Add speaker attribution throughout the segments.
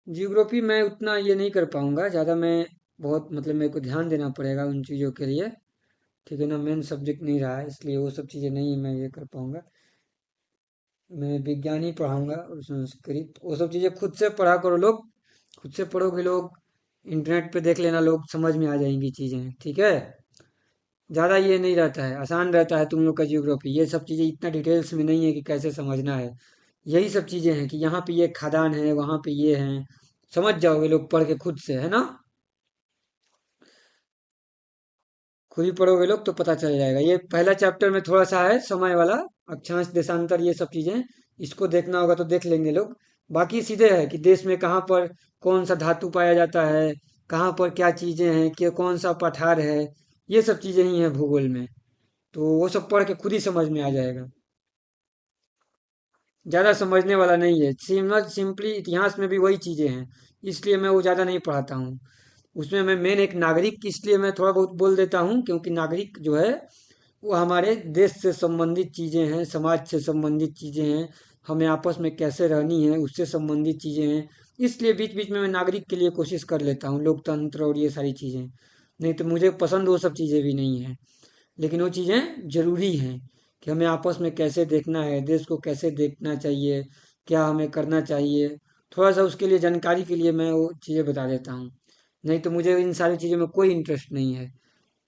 Speaker 1: Geography मैं उतना ये नहीं कर पाऊंगा ज़्यादा। मैं बहुत मतलब मेरे को ध्यान देना पड़ेगा उन चीज़ों के लिए। ठीक है ना, मेन सब्जेक्ट नहीं रहा है, इसलिए वो सब चीज़ें नहीं मैं ये कर पाऊंगा। मैं विज्ञान ही पढ़ाऊंगा और संस्कृत, वो सब चीज़ें खुद से पढ़ा करो लोग। खुद से पढ़ोगे लोग, इंटरनेट पे देख लेना, लोग समझ में आ जाएंगी चीज़ें। ठीक है, ज़्यादा ये नहीं रहता है, आसान रहता है तुम लोग का जियोग्राफी। ये सब चीज़ें इतना डिटेल्स में नहीं है कि कैसे समझना है। यही सब चीज़ें हैं कि यहाँ पे ये खदान है, वहाँ पे ये हैं। समझ जाओगे लोग पढ़ के खुद से, है ना। खुद ही पढ़ोगे लोग तो पता चल जाएगा। ये पहला चैप्टर में थोड़ा सा है समय वाला, अक्षांश देशांतर ये सब चीजें, इसको देखना होगा तो देख लेंगे लोग। बाकी सीधे है कि देश में कहाँ पर कौन सा धातु पाया जाता है, कहाँ पर क्या चीजें हैं, कि कौन सा पठार है। ये सब चीजें ही हैं भूगोल में। तो वो सब पढ़ के खुद ही समझ में आ जाएगा। ज़्यादा समझने वाला नहीं है, सिंपली इतिहास में भी वही चीज़ें हैं। इसलिए मैं वो ज़्यादा नहीं पढ़ाता हूँ। उसमें मैं मेन एक नागरिक, इसलिए मैं थोड़ा बहुत बोल देता हूँ क्योंकि नागरिक जो है वो हमारे देश से संबंधित चीज़ें हैं, समाज से संबंधित चीज़ें हैं, हमें आपस में कैसे रहनी है उससे संबंधित चीज़ें हैं। इसलिए बीच बीच में मैं नागरिक के लिए कोशिश कर लेता हूँ, लोकतंत्र और ये सारी चीज़ें। नहीं तो मुझे पसंद वो सब चीज़ें भी नहीं है, लेकिन वो चीज़ें ज़रूरी हैं कि हमें आपस में कैसे देखना है, देश को कैसे देखना चाहिए, क्या हमें करना चाहिए। थोड़ा सा उसके लिए जानकारी के लिए मैं वो चीज़ें बता देता हूँ। नहीं तो मुझे इन सारी चीज़ों में कोई इंटरेस्ट नहीं है।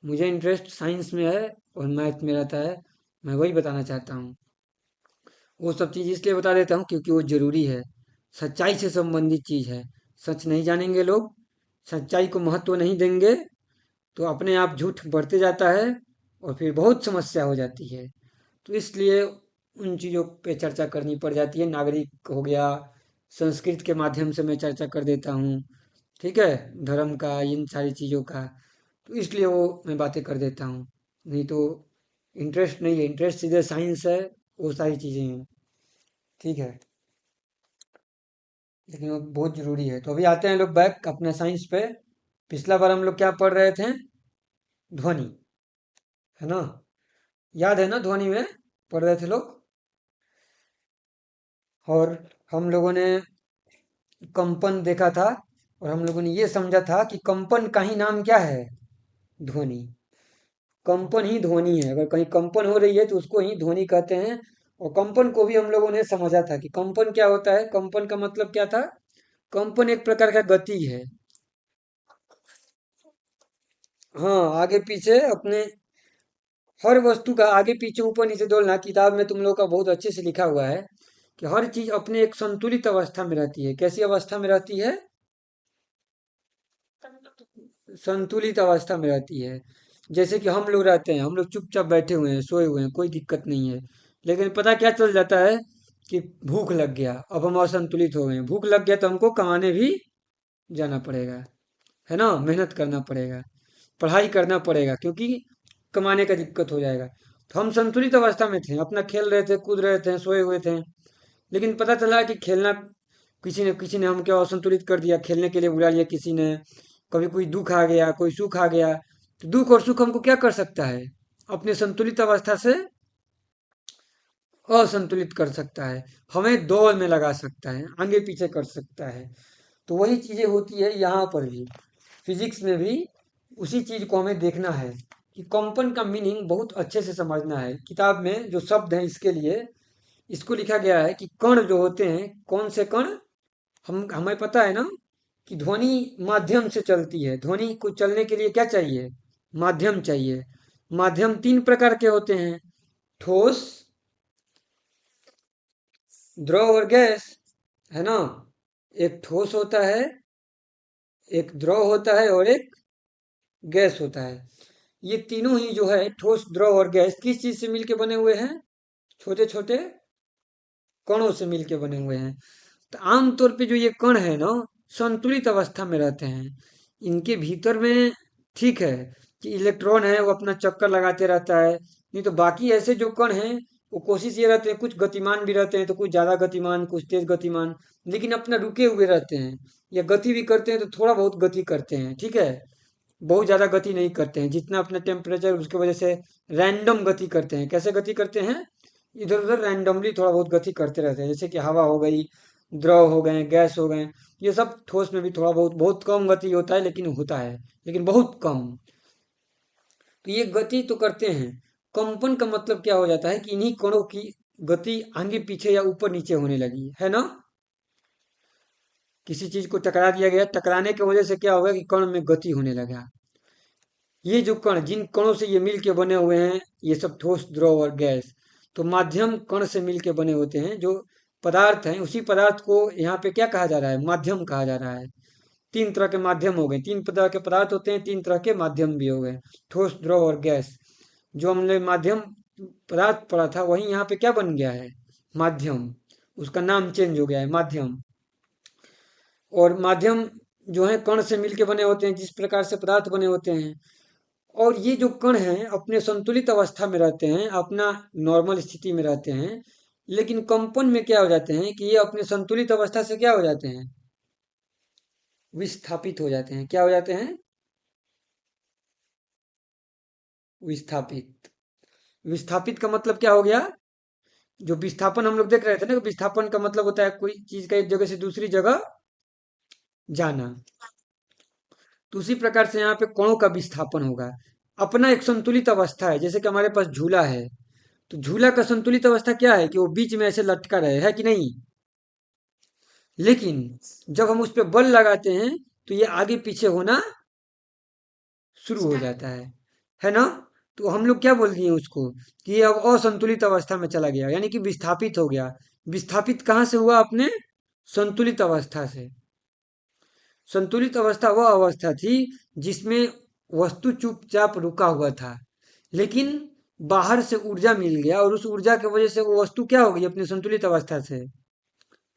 Speaker 1: मुझे इंटरेस्ट साइंस में है और मैथ में रहता है। मैं वही बताना चाहता हूँ। वो सब चीज़ इसलिए बता देता हूँ क्योंकि वो ज़रूरी है। सच्चाई से संबंधित चीज़ है। सच नहीं जानेंगे लोग, सच्चाई को महत्व नहीं देंगे, तो अपने आप झूठ बढ़ते जाता है और फिर बहुत समस्या हो जाती है। तो इसलिए उन चीज़ों पे चर्चा करनी पड़ जाती है। नागरिक हो गया, संस्कृत के माध्यम से मैं चर्चा कर देता हूँ। ठीक है, धर्म का, इन सारी चीज़ों का। तो इसलिए वो मैं बातें कर देता हूँ। नहीं तो इंटरेस्ट नहीं है, इंटरेस्ट सीधे साइंस है, वो सारी चीज़ें हैं। ठीक है, लेकिन वो बहुत ज़रूरी है। तो अभी आते हैं लोग बैक अपने साइंस पे। पिछला बार हम लोग क्या पढ़ रहे थे? ध्वनि, है ना। याद है ना, ध्वनि में पढ़ रहे थे लोग। और हम लोगों ने कंपन देखा था, और हम लोगों ने ये समझा था कि कंपन का ही नाम क्या है? ध्वनि। कंपन ही ध्वनि है, अगर कहीं कंपन हो रही है तो उसको ही ध्वनि कहते हैं। और कंपन को भी हम लोगों ने समझा था कि कंपन क्या होता है, कंपन का मतलब क्या था। कंपन एक प्रकार का गति है। हाँ, आगे पीछे अपने, हर वस्तु का आगे पीछे ऊपर नीचे डोलना, किताब में तुम लोग का बहुत अच्छे से लिखा हुआ है कि हर चीज अपने एक संतुलित अवस्था में रहती है। कैसी अवस्था में रहती है? संतुलित अवस्था में रहती है। जैसे कि हम लोग रहते हैं, हम लोग चुपचाप बैठे हुए हैं, सोए हुए हैं, कोई दिक्कत नहीं है। लेकिन पता क्या चल जाता है कि भूख लग गया, अब हम असंतुलित हो गए हैं। भूख लग गया तो हमको कमाने भी जाना पड़ेगा, है ना, मेहनत करना पड़ेगा, पढ़ाई करना पड़ेगा, क्योंकि कमाने का दिक्कत हो जाएगा। तो हम संतुलित अवस्था में थे, अपना खेल रहे थे, कूद रहे थे, सोए हुए थे। लेकिन पता चला कि खेलना, किसी ने हमको असंतुलित कर दिया, खेलने के लिए बुला लिया किसी ने। कभी कोई दुख आ गया, कोई सुख आ गया। तो दुख और सुख हमको क्या कर सकता है? अपने संतुलित अवस्था से असंतुलित कर सकता है, हमें दौड़ में लगा सकता है, आगे पीछे कर सकता है। तो वही चीजें होती है यहाँ पर भी, फिजिक्स में भी। उसी चीज को हमें देखना है कि कंपन का मीनिंग बहुत अच्छे से समझना है। किताब में जो शब्द है इसके लिए, इसको लिखा गया है कि कण जो होते हैं, कौन से कण, हम हमें पता है ना कि ध्वनि माध्यम से चलती है। ध्वनि को चलने के लिए क्या चाहिए? माध्यम चाहिए। माध्यम तीन प्रकार के होते हैं: ठोस, द्रव और गैस, है ना। एक ठोस होता है, एक द्रव होता है और एक गैस होता है। ये तीनों ही जो है, ठोस, द्रव और गैस, किस चीज से मिलके बने हुए हैं? छोटे छोटे कणों से मिलके बने हुए हैं। तो आमतौर पे जो ये कण है ना, संतुलित अवस्था में रहते हैं। इनके भीतर में, ठीक है, कि इलेक्ट्रॉन है वो अपना चक्कर लगाते रहता है। नहीं तो बाकी ऐसे जो कण हैं, वो कोशिश ये रहते हैं, कुछ गतिमान भी रहते हैं तो कुछ ज्यादा गतिमान, कुछ तेज गतिमान, लेकिन अपना रुके हुए रहते हैं। या गति भी करते हैं तो थोड़ा बहुत गति करते हैं, ठीक है। बहुत ज्यादा गति नहीं करते हैं, जितना अपना टेम्परेचर, उसके वजह से रैंडम गति करते हैं। कैसे गति करते हैं? इधर उधर रैंडमली थोड़ा बहुत गति करते रहते हैं, जैसे कि हवा हो गई, द्रव हो गए, गैस हो गए, ये सब ठोस में भी थोड़ा बहुत बहुत कम गति होता है, लेकिन होता है, लेकिन बहुत कम। तो ये गति तो करते हैं। कंपन का मतलब क्या हो जाता है कि इन्हीं कणों की गति आगे पीछे या ऊपर नीचे होने लगी है ना। किसी चीज को टकरा दिया गया, टकराने की वजह से क्या होगा कि कण में गति होने लगा। ये जो कण, जिन कणों से ये मिल के बने हुए हैं, ये सब ठोस, द्रव और गैस, तो माध्यम कण से मिल के बने होते हैं। जो पदार्थ हैं, उसी पदार्थ को यहाँ पे क्या कहा जा रहा है, माध्यम कहा जा रहा है। तीन तरह के माध्यम हो गए, तीन तरह के पदार्थ होते हैं, तीन तरह के माध्यम भी हो गए, ठोस, द्रव और गैस। जो हमने माध्यम पदार्थ पढ़ा था, वही यहाँ पे क्या बन गया है, माध्यम। उसका नाम चेंज हो गया है, माध्यम। और माध्यम जो है कण से मिलके बने होते हैं, जिस प्रकार से पदार्थ बने होते हैं। और ये जो कण हैं अपने संतुलित अवस्था में रहते हैं, अपना नॉर्मल स्थिति में रहते हैं, लेकिन कंपन में क्या हो जाते हैं कि ये अपने संतुलित अवस्था से क्या हो जाते हैं, विस्थापित हो जाते हैं। क्या हो जाते हैं, विस्थापित। विस्थापित का मतलब क्या हो गया, जो विस्थापन हम लोग देख रहे थे ना, विस्थापन का मतलब होता है कोई चीज का एक जगह से दूसरी जगह जाना। तो उसी प्रकार से यहाँ पे कणों का विस्थापन होगा। अपना एक संतुलित अवस्था है, जैसे कि हमारे पास झूला है, तो झूला का संतुलित अवस्था क्या है कि वो बीच में ऐसे लटका रहे, है कि नहीं। लेकिन जब हम उस पर बल लगाते हैं, तो ये आगे पीछे होना शुरू हो जाता है ना। तो हम लोग क्या बोल दिए उसको कि ये अब असंतुलित अवस्था में चला गया, यानी कि विस्थापित हो गया। विस्थापित कहाँ से हुआ, अपने संतुलित अवस्था से। संतुलित अवस्था वह अवस्था थी जिसमें वस्तु चुपचाप रुका हुआ था, लेकिन बाहर से ऊर्जा मिल गया, और उस ऊर्जा की वजह से वो वस्तु क्या हो गई, अपनी संतुलित अवस्था से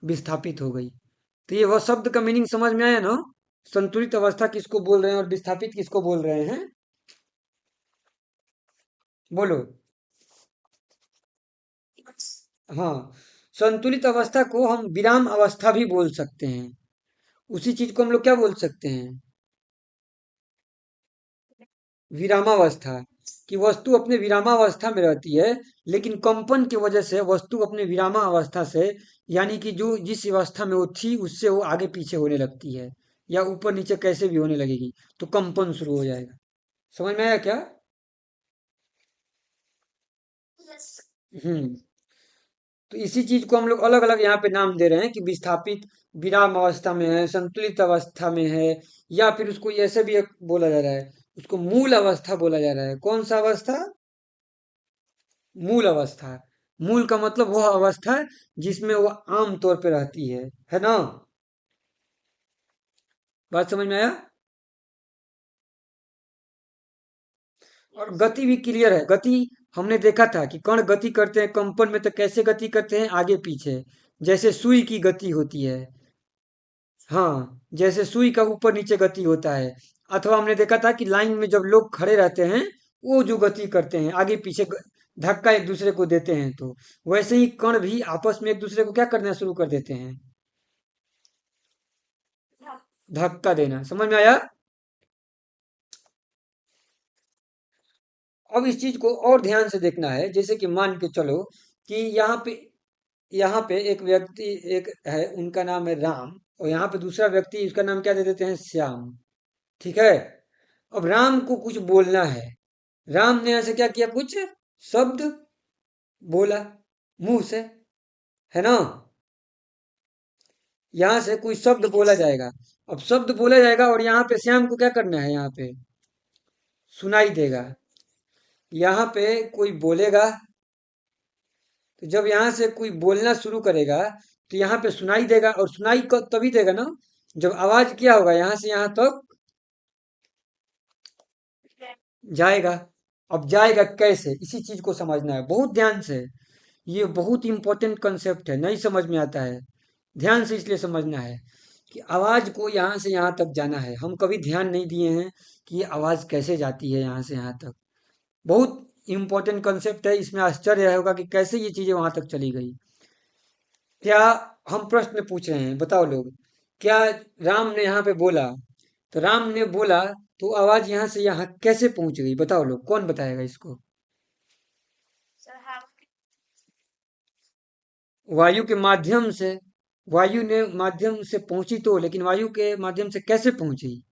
Speaker 1: विस्थापित हो गई। तो ये वह शब्द का मीनिंग समझ में आया ना। संतुलित अवस्था किसको बोल रहे हैं और विस्थापित किसको बोल रहे हैं, बोलो। हाँ, संतुलित अवस्था को हम विराम अवस्था भी बोल सकते हैं। उसी चीज को हम लोग क्या बोल सकते हैं, विरामावस्था। कि वस्तु अपने विरामावस्था में रहती है, लेकिन कंपन की वजह से वस्तु अपने विरामावस्था से, यानी कि जो जिस अवस्था में वो थी उससे वो आगे पीछे होने लगती है, या ऊपर नीचे कैसे भी होने लगेगी, तो कंपन शुरू हो जाएगा। समझ में आया क्या। हम्म। तो इसी चीज को हम लोग अलग अलग यहाँ पे नाम दे रहे हैं कि विस्थापित विराम अवस्था में है, संतुलित अवस्था में है, या फिर उसको ऐसे भी एक बोला जा रहा है, उसको मूल अवस्था बोला जा रहा है। कौन सा अवस्था, मूल अवस्था। मूल का मतलब वह अवस्था जिसमें वह आम तौर पे रहती है ना। बात समझ में आया। और गति भी क्लियर है। गति हमने देखा था कि कण गति करते हैं कंपन में, तो कैसे गति करते हैं, आगे पीछे, जैसे सुई की गति होती है। हाँ, जैसे सुई का ऊपर नीचे गति होता है। अथवा हमने देखा था कि लाइन में जब लोग खड़े रहते हैं, वो जो गति करते हैं आगे पीछे, धक्का एक दूसरे को देते हैं, तो वैसे ही कण भी आपस में एक दूसरे को क्या करना शुरू कर देते हैं, धक्का देना। समझ में आया। अब इस चीज को और ध्यान से देखना है, जैसे कि मान के चलो कि यहाँ पे एक व्यक्ति, एक है, उनका नाम है राम, और यहाँ पे दूसरा व्यक्ति, उसका नाम क्या दे देते हैं, श्याम। ठीक है। अब राम को कुछ बोलना है, राम ने ऐसे क्या किया, कुछ शब्द बोला मुंह से, है ना। यहाँ से कोई शब्द बोला जाएगा। अब शब्द बोला जाएगा और यहाँ पे श्याम को क्या करना है, यहाँ पे सुनाई देगा। यहाँ पे कोई बोलेगा, तो जब यहाँ से कोई बोलना शुरू करेगा, तो यहाँ पे सुनाई देगा, और सुनाई तभी देगा ना जब आवाज क्या होगा, यहाँ से यहाँ तक जाएगा। अब जाएगा कैसे, इसी चीज को समझना है बहुत ध्यान से। ये बहुत इंपॉर्टेंट कंसेप्ट है, नहीं समझ में आता है, ध्यान से इसलिए समझना है कि आवाज को यहाँ से यहाँ तक जाना है। हम कभी ध्यान नहीं दिए हैं कि ये आवाज कैसे जाती है यहाँ से यहाँ तक। बहुत इंपॉर्टेंट कंसेप्ट है, इसमें आश्चर्य होगा कि कैसे ये चीजें वहां तक चली गई। क्या, हम प्रश्न पूछ रहे हैं, बताओ लोग। क्या राम ने यहाँ पे बोला, तो राम ने बोला, तो आवाज यहाँ से यहाँ कैसे पहुंच गई, बताओ लोग, कौन बताएगा इसको। वायु के माध्यम से। वायु ने माध्यम से पहुंची तो, लेकिन वायु के माध्यम से कैसे पहुंची?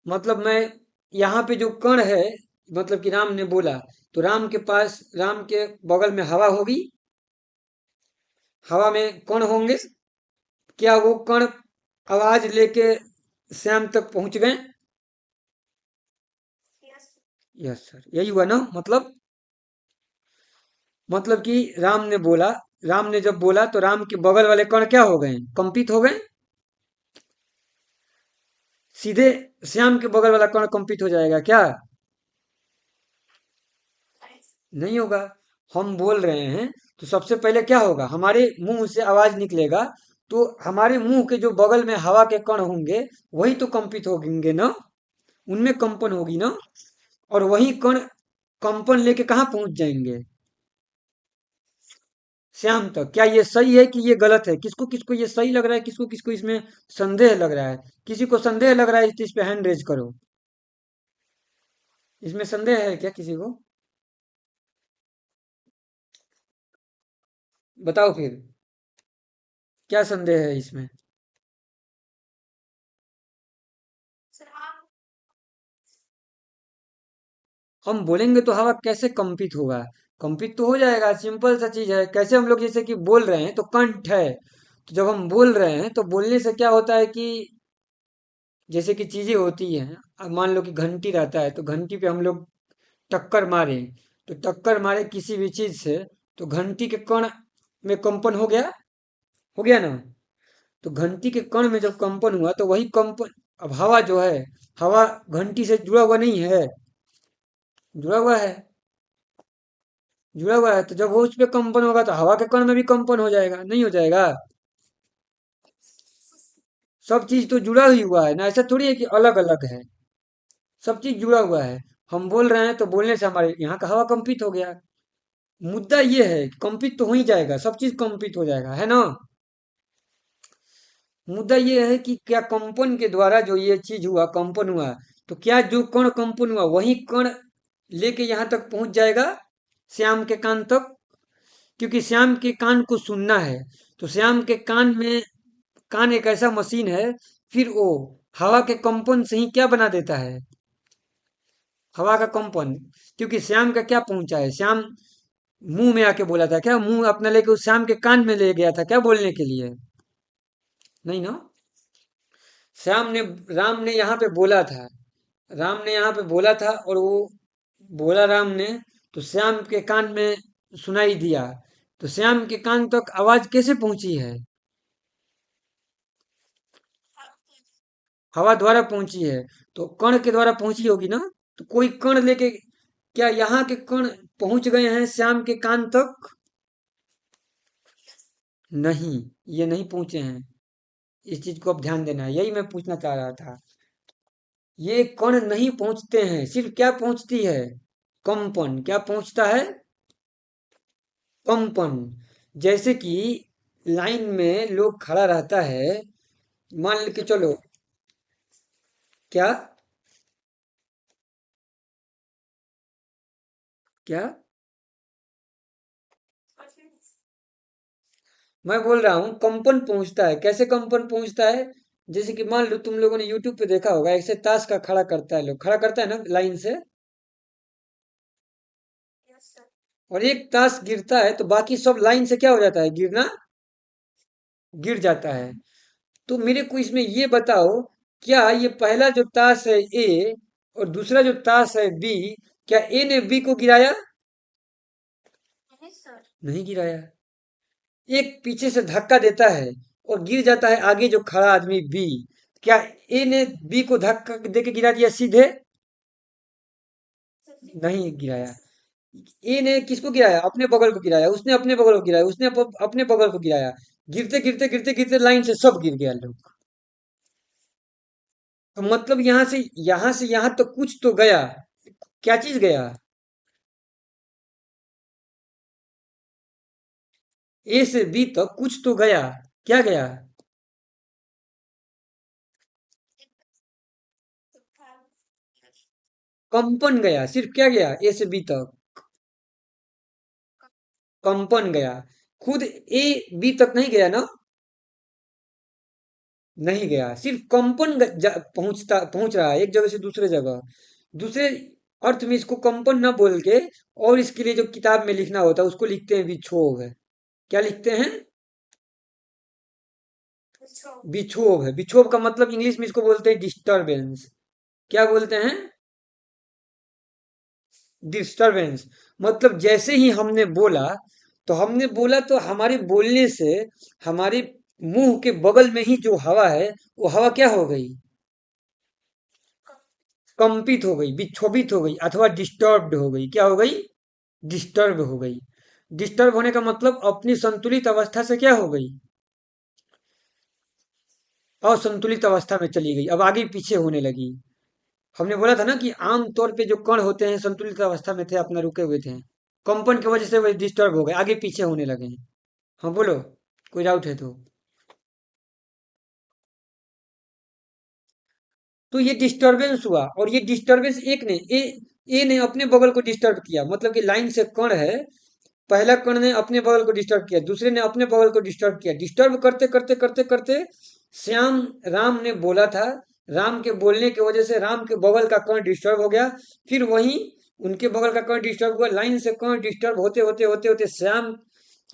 Speaker 1: मतलब मैं यहाँ पे जो कण है, मतलब कि राम ने बोला, तो राम के पास, राम के बगल में हवा होगी, हवा में कण होंगे, क्या वो कण आवाज लेके श्याम तक पहुंच गए? यस सर, यही हुआ ना मतलब कि राम ने बोला, राम ने जब बोला तो राम के बगल वाले कण क्या हो गए? कंपित हो गए। सीधे श्याम के बगल वाला कण कंपित हो जाएगा क्या? नहीं होगा। हम बोल रहे हैं तो सबसे पहले क्या होगा, हमारे मुंह से आवाज निकलेगा, तो हमारे मुंह के जो बगल में हवा के कण होंगे वही तो कंपित होंगे ना, उनमें कंपन होगी ना, और वही कण कंपन लेके कहाँ पहुंच जाएंगे? श्याम तक। क्या ये सही है कि ये गलत है? किसको किसको ये सही लग रहा है, किसको किसको इसमें संदेह लग रहा है? किसी को संदेह लग रहा है तो इस पे हैंड रेज करो। इसमें संदेह है क्या किसी को? बताओ फिर, क्या संदेह है इसमें? हम बोलेंगे तो हवा कैसे कंपित होगा? कंपित तो हो जाएगा, सिंपल सा चीज है। कैसे? हम लोग जैसे कि बोल रहे हैं तो कंठ है, तो जब हम बोल रहे हैं तो बोलने से क्या होता है कि जैसे कि चीजें होती हैं, अब मान लो कि घंटी रहता है, तो घंटी पे हम लोग टक्कर मारे, तो टक्कर मारे किसी भी चीज से, तो घंटी के कण में कंपन हो गया ना। तो घंटी के कण में जब कंपन हुआ तो वही कंपन, अब हवा जो है, हवा घंटी से जुड़ा हुआ नहीं है? जुड़ा हुआ है। जुड़ा हुआ है, तो जब वो उस पे कंपन होगा तो हवा के कण में भी कंपन हो जाएगा, नहीं हो जाएगा? सब चीज तो जुड़ा ही हुआ है ना, ऐसा थोड़ी है कि अलग अलग है। सब चीज जुड़ा हुआ है। हम बोल रहे हैं तो बोलने से हमारे यहाँ का हवा कंपित हो गया। मुद्दा ये है कि कंपित तो हो ही जाएगा, सब चीज कंपित हो जाएगा, है ना। मुद्दा ये है कि क्या कंपन के द्वारा जो ये चीज हुआ, कंपन हुआ, तो क्या जो कण कंपन हुआ वही कण लेके यहाँ तक पहुंच जाएगा, श्याम के कान तक? क्योंकि श्याम के कान को सुनना है, तो श्याम के कान में, कान एक ऐसा मशीन है, फिर वो हवा के कंपन से ही क्या बना देता है? हवा का कंपन। क्योंकि श्याम का क्या पहुंचा है, श्याम मुंह में आके बोला था क्या? मुंह अपना लेके उस श्याम के कान में ले गया था क्या बोलने के लिए? नहीं ना। श्याम ने, राम ने यहाँ पे बोला था, राम ने यहाँ पे बोला था, और वो बोला राम ने, तो श्याम के कान में सुनाई दिया, तो श्याम के कान तक आवाज कैसे पहुंची है? हवा द्वारा पहुंची है, तो कण के द्वारा पहुंची होगी ना। तो कोई कण लेके, क्या यहाँ के कण पहुंच गए हैं श्याम के कान तक? नहीं, ये नहीं पहुंचे हैं। इस चीज को अब ध्यान देना है, यही मैं पूछना चाह रहा था। ये कण नहीं पहुंचते हैं, सिर्फ क्या पहुंचती है? कंपन। क्या पहुंचता है? कंपन। जैसे कि लाइन में लोग खड़ा रहता है, मान के चलो। क्या? क्या? मैं बोल रहा हूँ कंपन पहुंचता है। कैसे कंपन पहुंचता है? जैसे कि मान लो तुम लोगों ने यूट्यूब पे देखा होगा, ऐसे ताश का खड़ा करता है, लोग खड़ा करता है ना लाइन से, और एक ताश गिरता है तो बाकी सब लाइन से क्या हो जाता है? गिरना, गिर जाता है। तो मेरे को इसमें ये बताओ, क्या ये पहला जो ताश है ए, और दूसरा जो ताश है बी, क्या ए ने बी को गिराया? नहीं गिराया। एक पीछे से धक्का देता है और गिर जाता है आगे जो खड़ा आदमी बी, क्या ए ने बी को धक्का देके गिरा दिया सीधे? नहीं गिराया। ए ने किसको गिराया? अपने बगल को गिराया, उसने अपने बगल को गिराया, उसने अपने बगल को गिराया। गिरते गिरते गिरते गिरते लाइन से सब गिर गया लोग। तो मतलब यहाँ तो कुछ तो गया। क्या चीज गया? ए से बी तक कुछ तो गया। क्या गया? कंपन गया। सिर्फ क्या गया ए से बी तक? कंपन गया। खुद ए बी तक नहीं गया ना, नहीं गया, सिर्फ कंपन पहुंच रहा है एक जगह से दूसरे जगह। दूसरे अर्थ में इसको कंपन ना बोल के, और इसके लिए जो किताब में लिखना होता है उसको लिखते हैं विक्षोभ है। क्या लिखते हैं? विक्षोभ है। विक्षोभ का मतलब इंग्लिश में इसको बोलते हैं डिस्टरबेंस। क्या बोलते हैं? डिस्टरबेंस। मतलब जैसे ही हमने बोला तो हमारे बोलने से हमारे मुंह के बगल में ही जो हवा है, वो हवा क्या हो गई? कंपित हो गई, विक्षोभित हो गई, अथवा डिस्टर्ब्ड हो गई। क्या हो गई? डिस्टर्ब हो गई। डिस्टर्ब होने का मतलब अपनी संतुलित अवस्था से क्या हो गई? असंतुलित अवस्था में चली गई, अब आगे पीछे होने लगी। हमने बोला था ना कि आम तौर पे जो कण होते हैं संतुलित अवस्था में थे, अपना रुके हुए थे, कंपन की वजह से वो डिस्टर्ब हो गए, आगे पीछे होने लगे हैं। हाँ बोलो, कोई डाउट है तो। तो ये डिस्टरबेंस हुआ, और ये डिस्टरबेंस एक ने ए ने अपने बगल को डिस्टर्ब किया, मतलब कि लाइन से कण है, पहला कण ने अपने बगल को डिस्टर्ब किया, दूसरे ने अपने बगल को डिस्टर्ब किया, डिस्टर्ब करते करते करते करते श्याम राम ने बोला था, राम के बोलने की वजह से राम के बगल का कण डिस्टर्ब हो गया। फिर वहीं उनके बगल का कण डिस्टर्ब हुआ, लाइन से कण डिस्टर्ब होते होते होते होते श्याम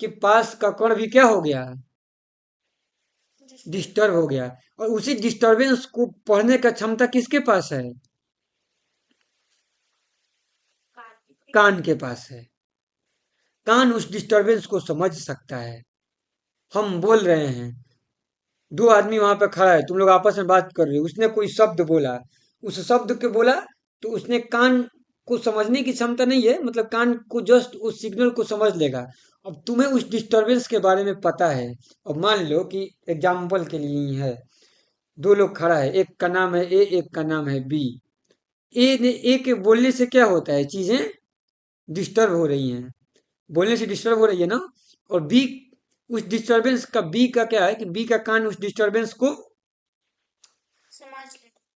Speaker 1: के पास का कण भी क्या हो गया? डिस्टर्ब हो गया। और उसी डिस्टरबेंस को पढ़ने का क्षमता किसके पास है? कान के पास है। कान उस डिस्टरबेंस को समझ सकता है। हम बोल रहे हैं, दो आदमी वहां पे खड़ा है, तुम लोग आपस में बात कर रहे हो, उसने कोई शब्द बोला, उस शब्द के बोला तो उसने कान को समझने की क्षमता नहीं है, मतलब कान को जस्ट उस सिग्नल को समझ लेगा। अब तुम्हें उस डिस्टरबेंस के बारे में पता है। अब मान लो कि एग्जाम्पल के लिए ही है, दो लोग खड़ा है, एक का नाम है ए, एक का नाम है बी। ए के बोलने से क्या होता है, चीजें डिस्टर्ब हो रही हैं, बोलने से डिस्टर्ब हो रही है ना। और बी, उस डिस्टरबेंस का बी का क्या है कि बी का कान उस डिस्टरबेंस को,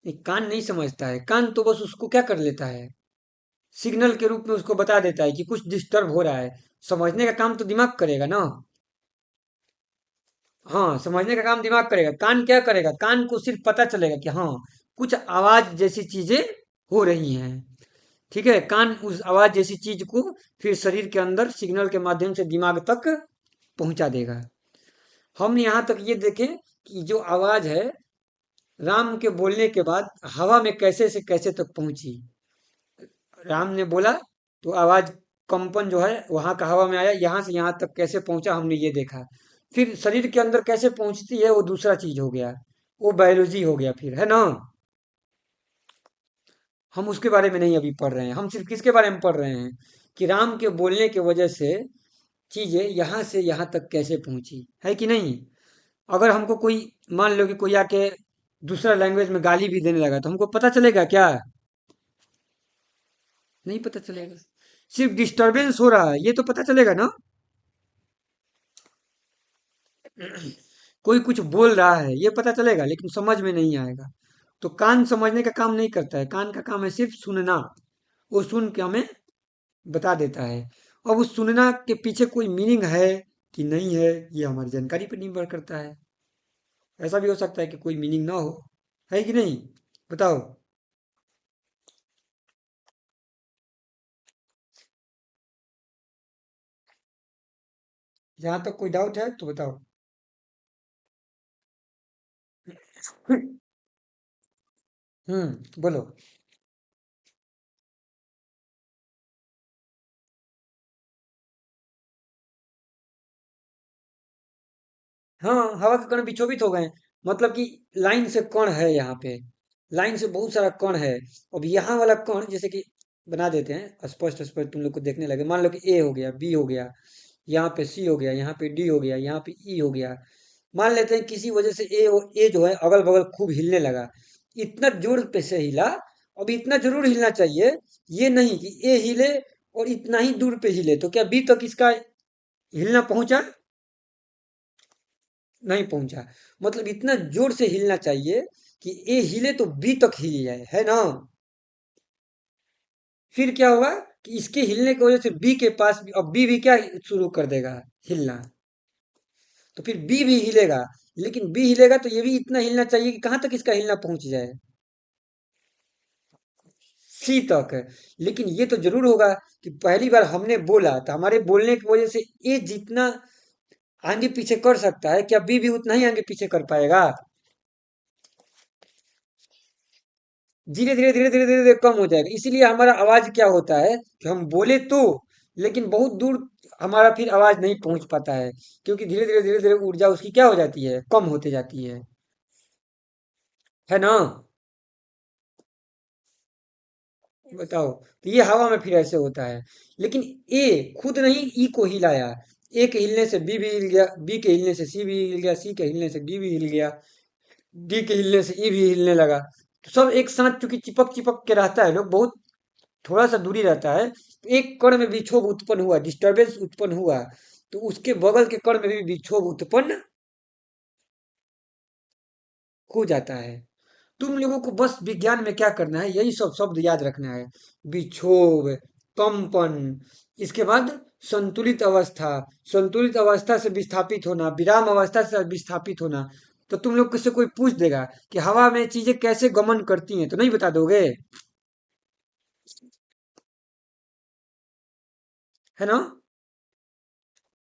Speaker 1: नहीं, कान नहीं समझता है, कान तो बस उसको क्या कर लेता है, सिग्नल के रूप में उसको बता देता है कि कुछ डिस्टर्ब हो रहा है। समझने का काम तो दिमाग करेगा ना। हाँ, समझने का काम दिमाग करेगा, कान क्या करेगा, कान को सिर्फ पता चलेगा कि हाँ, कुछ आवाज जैसी चीजें हो रही हैं। ठीक है, कान उस आवाज जैसी चीज को फिर शरीर के अंदर सिग्नल के माध्यम से दिमाग तक पहुंचा देगा। हम यहाँ तक ये देखें कि जो आवाज है राम के बोलने के बाद हवा में कैसे से कैसे तक पहुंची। राम ने बोला तो आवाज, कंपन जो है वहां का हवा में आया, यहाँ से यहाँ तक कैसे पहुंचा हमने ये देखा। फिर शरीर के अंदर कैसे पहुंचती है वो दूसरा चीज हो गया, वो बायोलॉजी हो गया फिर, है ना। हम उसके बारे में नहीं अभी पढ़ रहे हैं, हम सिर्फ किसके बारे में पढ़ रहे हैं कि राम के बोलने की वजह से चीजें यहाँ से यहाँ तक कैसे पहुंची, है कि नहीं। अगर हमको कोई, मान लो कि कोई आके दूसरा लैंग्वेज में गाली भी देने लगा तो हमको पता चलेगा क्या? नहीं पता चलेगा। सिर्फ डिस्टरबेंस हो रहा है ये तो पता चलेगा ना। कोई कुछ बोल रहा है ये पता चलेगा, लेकिन समझ में नहीं आएगा। तो कान समझने का काम नहीं करता है, कान का काम है सिर्फ सुनना। वो सुन के हमें बता देता है। अब उस सुनना के पीछे कोई मीनिंग है कि नहीं है, ये हमारी जानकारी पर निर्भर करता है। ऐसा भी हो सकता है कि कोई मीनिंग ना हो, है कि नहीं, बताओ। जहां तक कोई डाउट है तो बताओ। बोलो। हाँ, हवा के कण विक्षोभित हो गए, मतलब कि लाइन से कण है यहाँ पे, लाइन से बहुत सारा कण है। अब यहाँ वाला कण जैसे कि बना देते हैं स्पष्ट स्पष्ट, तुम लोग को देखने लगे, मान लो कि ए हो गया, बी हो गया, यहाँ पे सी हो गया, यहाँ पे डी हो गया, यहाँ पे ई हो गया। मान लेते हैं किसी वजह से ए जो है अगल बगल खूब हिलने लगा, इतना जोर पे से हिला। अब इतना जरूर हिलना चाहिए, ये नहीं कि ए हिले और इतना ही दूर पे हिले, तो क्या बी तक इसका हिलना पहुंचा? नहीं पहुंचा। मतलब इतना जोर से हिलना चाहिए कि ए हिले तो बी तक हिल जाए, है ना। फिर क्या होगा? कि इसके हिलने की वजह से बी के पास भी, अब बी भी क्या शुरू कर देगा, हिलना। तो फिर बी भी हिलेगा, लेकिन बी हिलेगा तो ये भी इतना हिलना चाहिए कि कहाँ तक इसका हिलना पहुंच जाए, सी तक है। लेकिन ये तो जरूर होगा कि पहली बार हमने बोला तो हमारे बोलने की वजह से ए जितना आगे पीछे कर सकता है, क्या बी भी उतना ही आगे पीछे कर पाएगा? धीरे धीरे धीरे धीरे धीरे धीरे कम हो जाएगा। इसीलिए हमारा आवाज क्या होता है कि हम बोले तो, लेकिन बहुत दूर हमारा फिर आवाज नहीं पहुंच पाता है, क्योंकि धीरे धीरे धीरे ऊर्जा उसकी क्या हो जाती है, कम होते जाती है ना? बताओ, तो ये हवा में फिर ऐसे होता है। लेकिन ए खुद नहीं ई को हिलाया, ए के हिलने से बी भी हिल गया, बी के हिलने से सी भी हिल गया, सी के हिलने से डी भी हिल गया, डी के हिलने से ई भी हिलने लगा। तो सब एक साथ चूंकि चिपक चिपक के रहता है, लोग बहुत थोड़ा सा दूरी रहता है, तो एक कण में विक्षोभ उत्पन्न हुआ, डिस्टरबेंस उत्पन्न हुआ, तो उसके बगल के कण में भी विक्षोभ उत्पन्न हो जाता है। तुम लोगों को बस विज्ञान में क्या करना है, यही सब शब्द याद रखना है। विक्षोभ, कंपन, इसके बाद संतुलित अवस्था, संतुलित अवस्था से विस्थापित होना, विराम अवस्था से विस्थापित होना। तो तुम लोग से कोई पूछ देगा कि हवा में चीजें कैसे गमन करती हैं, तो नहीं बता दोगे, है ना?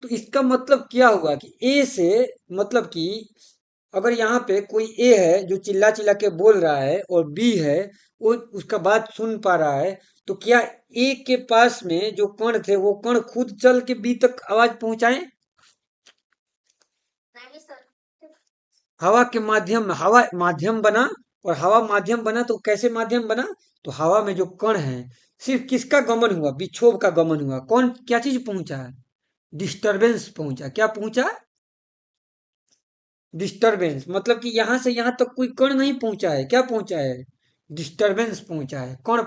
Speaker 1: तो इसका मतलब क्या हुआ कि ए से, मतलब कि अगर यहाँ पे कोई ए है जो चिल्ला चिल्ला के बोल रहा है और बी है वो उसका बात सुन पा रहा है, तो क्या ए के पास में जो कण थे वो कण खुद चल के बी तक आवाज पहुंचाए? हवा के माध्यम, हवा माध्यम बना, और हवा माध्यम बना तो कैसे माध्यम बना? तो हवा में जो कण है, सिर्फ किसका गमन हुआ, विक्षोभ का गमन हुआ। कौन क्या चीज पहुंचा? डिस्टरबेंस पहुंचा। क्या पहुंचा? डिस्टरबेंस, मतलब कि यहां से यहां तक कोई कण नहीं पहुंचा है, क्या पहुंचा है? डिस्टरबेंस पहुंचा है, कण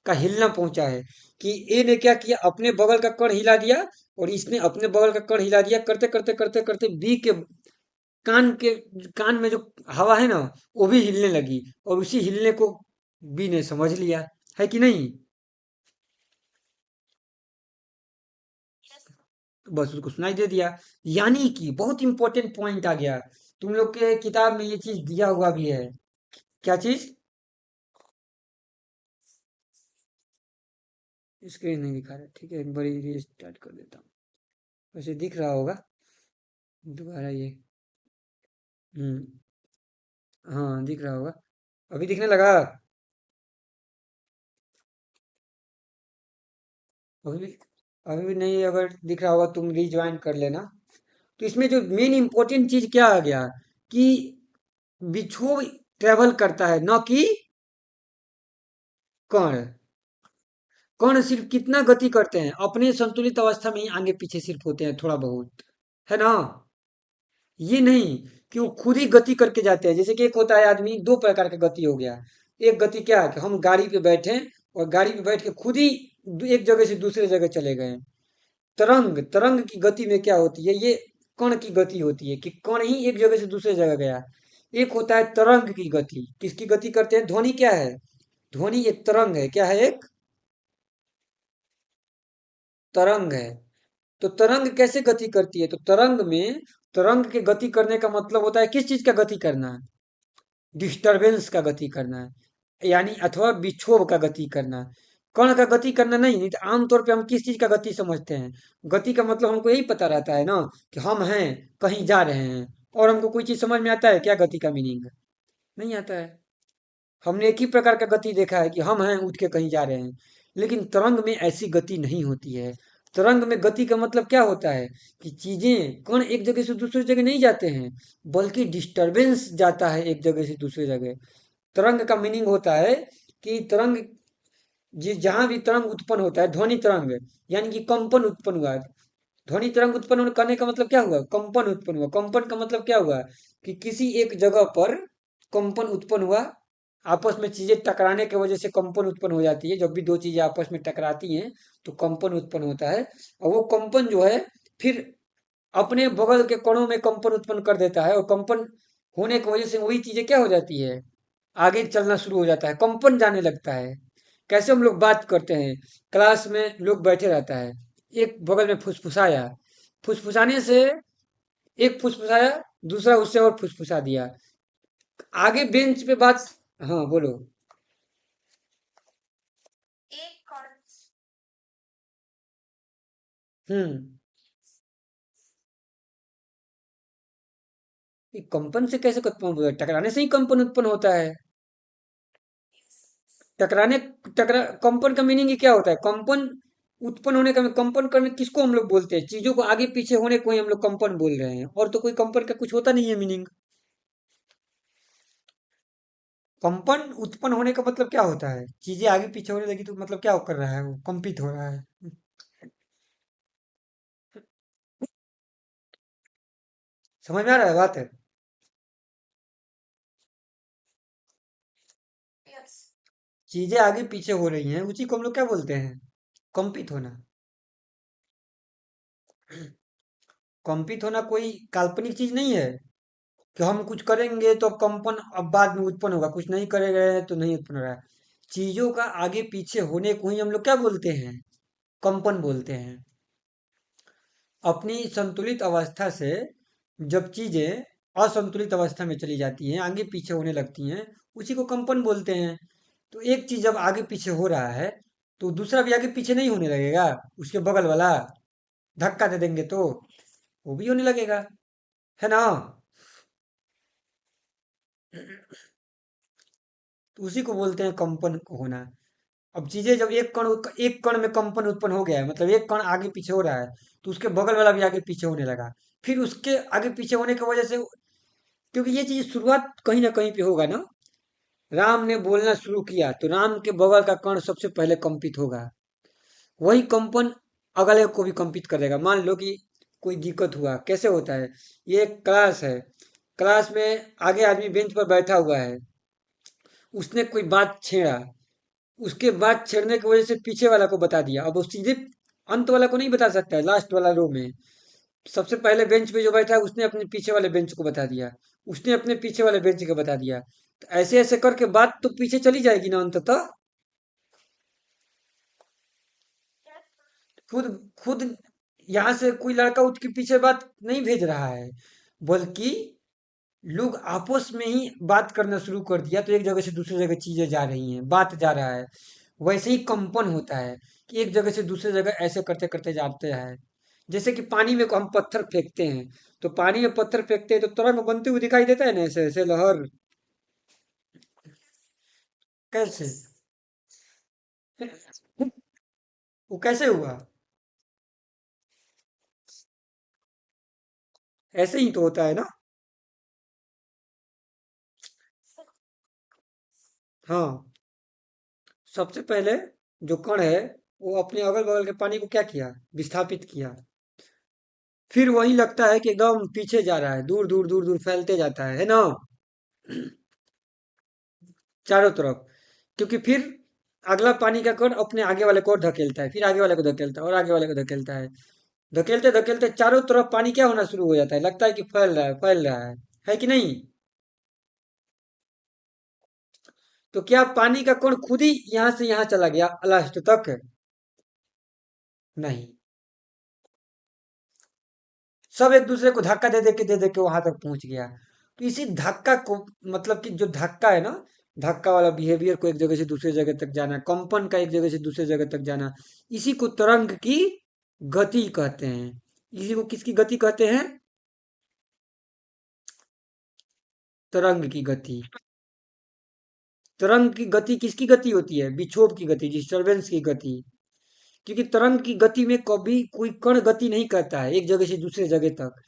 Speaker 1: का हिलना पहुंचा है। कि ए ने क्या किया, अपने बगल का कण हिला दिया, और इसने अपने बगल का कण हिला दिया, करते करते करते करते बी के कान में जो हवा है ना, वो भी हिलने लगी, और उसी हिलने को बी ने समझ लिया, है कि नहीं? तो बस उसको सुनाई दे दिया। यानी कि बहुत इंपॉर्टेंट पॉइंट आ गया, तुम लोग के किताब में ये चीज दिया हुआ भी है। क्या चीज? स्क्रीन नहीं दिखा रहा, ठीक है, एक बार रीस्टार्ट कर देता हूँ। वैसे दिख रहा होगा दोबारा ये। हम्म। हाँ दिख रहा होगा, अभी दिखने लगा? अभी भी, अभी भी नहीं अगर दिख रहा होगा तुम रिज्वाइन कर लेना। तो इसमें जो मेन इंपॉर्टेंट चीज क्या आ गया कि विक्षोभ ट्रेवल करता है, न कि कण। कण सिर्फ कितना गति करते हैं, अपने संतुलित अवस्था में ही आगे पीछे सिर्फ होते हैं थोड़ा बहुत, है ना? ये नहीं कि वो खुद ही गति करके जाते हैं। जैसे कि एक होता है आदमी, दो प्रकार का गति हो गया। एक गति क्या है कि हम गाड़ी पे बैठे और गाड़ी पे बैठ के खुद ही एक जगह से दूसरे जगह चले गए। तरंग, तरंग की गति में क्या होती है, ये कण की गति होती है कि कण ही एक जगह से दूसरे जगह गया। एक होता है तरंग की गति, किसकी गति करते हैं? ध्वनि क्या है? ध्वनि एक तरंग है, क्या है? एक तरंग है। तो तरंग कैसे गति करती है? तो तरंग में, तरंग के गति करने का मतलब होता है किस चीज का गति करना? डिस्टरबेंस का गति करना है, यानी अथवा विक्षोभ का गति करना। कण का गति करना नहीं। नहीं तो आमतौर पे हम किस चीज का गति समझते हैं? गति का मतलब हमको यही पता रहता है ना कि हम हैं, कहीं जा रहे हैं, और हमको कोई चीज समझ में आता है क्या गति का मीनिंग? नहीं आता है। हमने एक ही प्रकार का गति देखा है कि हम हैं उठ के कहीं जा रहे हैं। लेकिन तरंग में ऐसी गति नहीं होती है। तरंग में गति का मतलब क्या होता है कि चीजें, कण एक जगह से दूसरी जगह नहीं जाते हैं, बल्कि डिस्टरबेंस जाता है एक जगह से दूसरी जगह। तरंग का मीनिंग होता है कि तरंग, जिस जहां भी तरंग उत्पन्न होता है, ध्वनि तरंग, यानी कि कंपन उत्पन्न हुआ। ध्वनि तरंग उत्पन्न करने का मतलब क्या हुआ? कंपन उत्पन्न हुआ। कंपन का मतलब क्या हुआ कि किसी एक जगह पर कंपन उत्पन्न हुआ। आपस में चीजें टकराने की वजह से कंपन उत्पन्न हो जाती है। जब भी दो चीजें आपस में टकराती हैं तो कंपन उत्पन्न होता है, और वो कंपन जो है फिर अपने बगल के कणों में कंपन उत्पन्न कर देता है, और कंपन होने की वजह से वही चीजें क्या हो जाती है, आगे चलना शुरू हो जाता है, कंपन जाने लगता है। कैसे हम लोग बात करते हैं। क्लास में लोग बैठे रहता है, एक बगल में फुसफुसाया, फुसफुसाने से एक फुसफुसाया, दूसरा उससे और फुसफुसा दिया। आगे बेंच पे बात। हाँ बोलो। हम्म। ये कंपन से कैसे उत्पन्न होता है? टकराने से ही कंपन उत्पन्न होता है। टकराने टकरा कंपन का मीनिंग ही क्या होता है? कंपन उत्पन्न होने का, कंपन करने किसको हम लोग बोलते हैं? चीजों को आगे पीछे होने को ही हम लोग कंपन बोल रहे हैं, और तो कोई कंपन का कुछ होता नहीं है मीनिंग। कंपन उत्पन्न होने का मतलब क्या होता है? चीजें आगे पीछे होने लगी तो मतलब क्या कर रहा है? वो कंपित हो रहा है। समझ में आ रहा है बात है? चीजें आगे पीछे हो रही हैं, उसी को हम लोग क्या बोलते हैं? कंपित होना। कंपित होना कोई काल्पनिक चीज नहीं है कि हम कुछ करेंगे तो कंपन अब बाद में उत्पन्न होगा, कुछ नहीं करेंगे तो नहीं उत्पन्न हो रहा है। चीजों का आगे पीछे होने को ही हम लोग क्या बोलते हैं? कंपन बोलते हैं। अपनी संतुलित अवस्था से जब चीजें असंतुलित अवस्था में चली जाती हैं, आगे पीछे होने लगती हैं, उसी को कंपन बोलते हैं। तो एक चीज जब आगे पीछे हो रहा है, तो दूसरा भी आगे पीछे नहीं होने लगेगा? उसके बगल वाला धक्का दे देंगे तो वो भी होने लगेगा, है ना? तो उसी को बोलते हैं कंपन होना। अब चीजें जब एक कण में कंपन उत्पन्न हो गया है, मतलब एक कण आगे पीछे हो रहा है, तो उसके बगल वाला भी आगे पीछे होने लगा। फिर उसके आगे पीछे होने की वजह से, क्योंकि ये चीज शुरुआत कहीं ना कहीं पे होगा ना। राम ने बोलना शुरू किया तो राम के बगल का कण सबसे पहले कंपित होगा। वही कंपन अगले को भी कंपित करेगा। मान लो कि कोई दिक्कत हुआ, कैसे होता है? ये एक क्लास है, क्लास में आगे आदमी बेंच पर बैठा हुआ है, उसने कोई बात छेड़ा, उसके बाद छेड़ने की वजह से पीछे वाला को बता दिया। अब वो सीधे अंत वाला को नहीं बता सकता है, लास्ट वाला रो में सबसे पहले बेंच पे जो बैठा है उसने अपने पीछे वाले बेंच को बता दिया, उसने अपने पीछे वाले बेंच को बता दिया। तो ऐसे ऐसे करके बात तो पीछे चली जाएगी ना अंततः। खुद खुद यहाँ से कोई लड़का उठ के पीछे बात नहीं भेज रहा है, बल्कि लोग आपस में ही बात करना शुरू कर दिया, तो एक जगह से दूसरी जगह चीजें जा रही हैं, बात जा रहा है। वैसे ही कंपन होता है कि एक जगह से दूसरी जगह ऐसे करते करते जाते हैं। जैसे कि पानी में को हम पत्थर फेंकते हैं, तो पानी में पत्थर फेंकते हैं तो तरंग बनते हुए दिखाई देता है ना, ऐसे ऐसे लहर। कैसे? वो कैसे हुआ? ऐसे ही तो होता है ना। हाँ। सबसे पहले जो कण है, वो अपने अगल बगल के पानी को क्या किया? विस्थापित किया। फिर वही लगता है कि एकदम पीछे जा रहा है, दूर दूर दूर दूर फैलते जाता है ना? चारों तरफ। क्योंकि फिर अगला पानी का कण अपने आगे वाले को और धकेलता है, फिर आगे वाले को धकेलता है और आगे वाले को धकेलता है। धकेलते धकेलते चारों तरफ पानी क्या होना शुरू हो जाता है? लगता है कि फैल रहा है, फैल रहा है कि नहीं? तो क्या पानी का कण खुद ही यहां से यहां चला गया लास्ट तक? नहीं। सब एक दूसरे को धक्का दे दे के वहां तक पहुंच गया। तो इसी धक्का को, मतलब कि जो धक्का है ना, धक्का वाला बिहेवियर को एक जगह से दूसरी जगह तक जाना, कंपन का एक जगह से दूसरी जगह तक जाना, इसी को तरंग की गति कहते हैं। इसी को किसकी गति कहते हैं? तरंग की गति। तरंग की गति किसकी गति होती है? विक्षोभ की गति, डिस्टरबेंस की गति। क्योंकि तरंग की गति में कभी कोई कण गति नहीं करता है एक जगह से दूसरे जगह तक।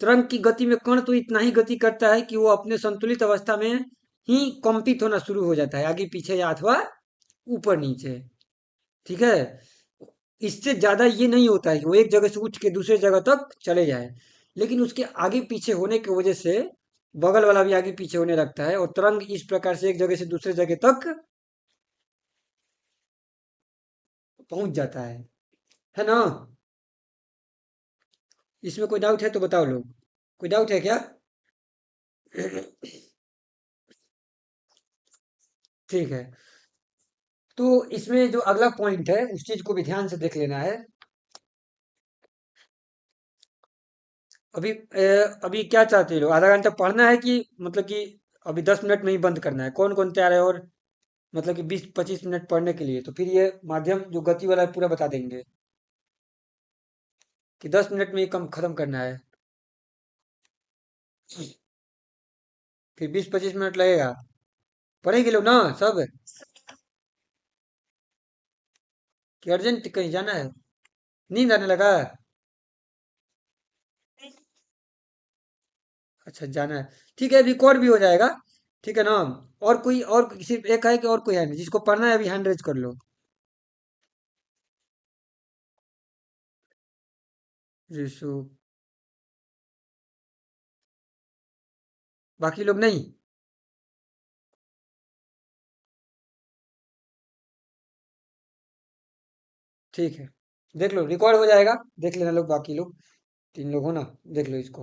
Speaker 1: तरंग की गति में कण तो इतना ही गति करता है कि वो अपने संतुलित अवस्था में ही कंपित होना शुरू हो जाता है, आगे पीछे या अथवा ऊपर नीचे। ठीक है? इससे ज्यादा ये नहीं होता है कि वो एक जगह से उठ के दूसरे जगह तक चले जाए। लेकिन उसके आगे पीछे होने की वजह से बगल वाला भी आगे पीछे होने लगता है, और तरंग इस प्रकार से एक जगह से दूसरे जगह तक पहुंच जाता है ना? इसमें कोई डाउट है तो बताओ लोग। कोई डाउट है क्या? ठीक है। तो इसमें जो अगला पॉइंट है उस चीज को भी ध्यान से देख लेना है। अभी क्या चाहते हो, आधा घंटा पढ़ना है कि मतलब कि अभी 10 मिनट में ही बंद करना है? कौन कौन तैयार है? और मतलब कि 20-25 मिनट पढ़ने के लिए, तो फिर ये माध्यम जो गति वाला है पूरा बता देंगे कि 10 मिनट में ही कम खत्म करना है। फिर 20-25 मिनट लगेगा। पढ़ेंगे लोग ना सब? कि अर्जेंट कहीं जाना है? नींद आने लगा? अच्छा, जाना है। ठीक है, रिकॉर्ड भी हो जाएगा। ठीक है ना? और कोई, और सिर्फ एक है कि और कोई है नहीं जिसको पढ़ना है? अभी हैंड रेज कर लो। ऋषु। बाकी लोग नहीं? ठीक है, देख लो, रिकॉर्ड हो जाएगा। देख लेना लोग, बाकी लोग 3 लोग हो ना? देख लो इसको,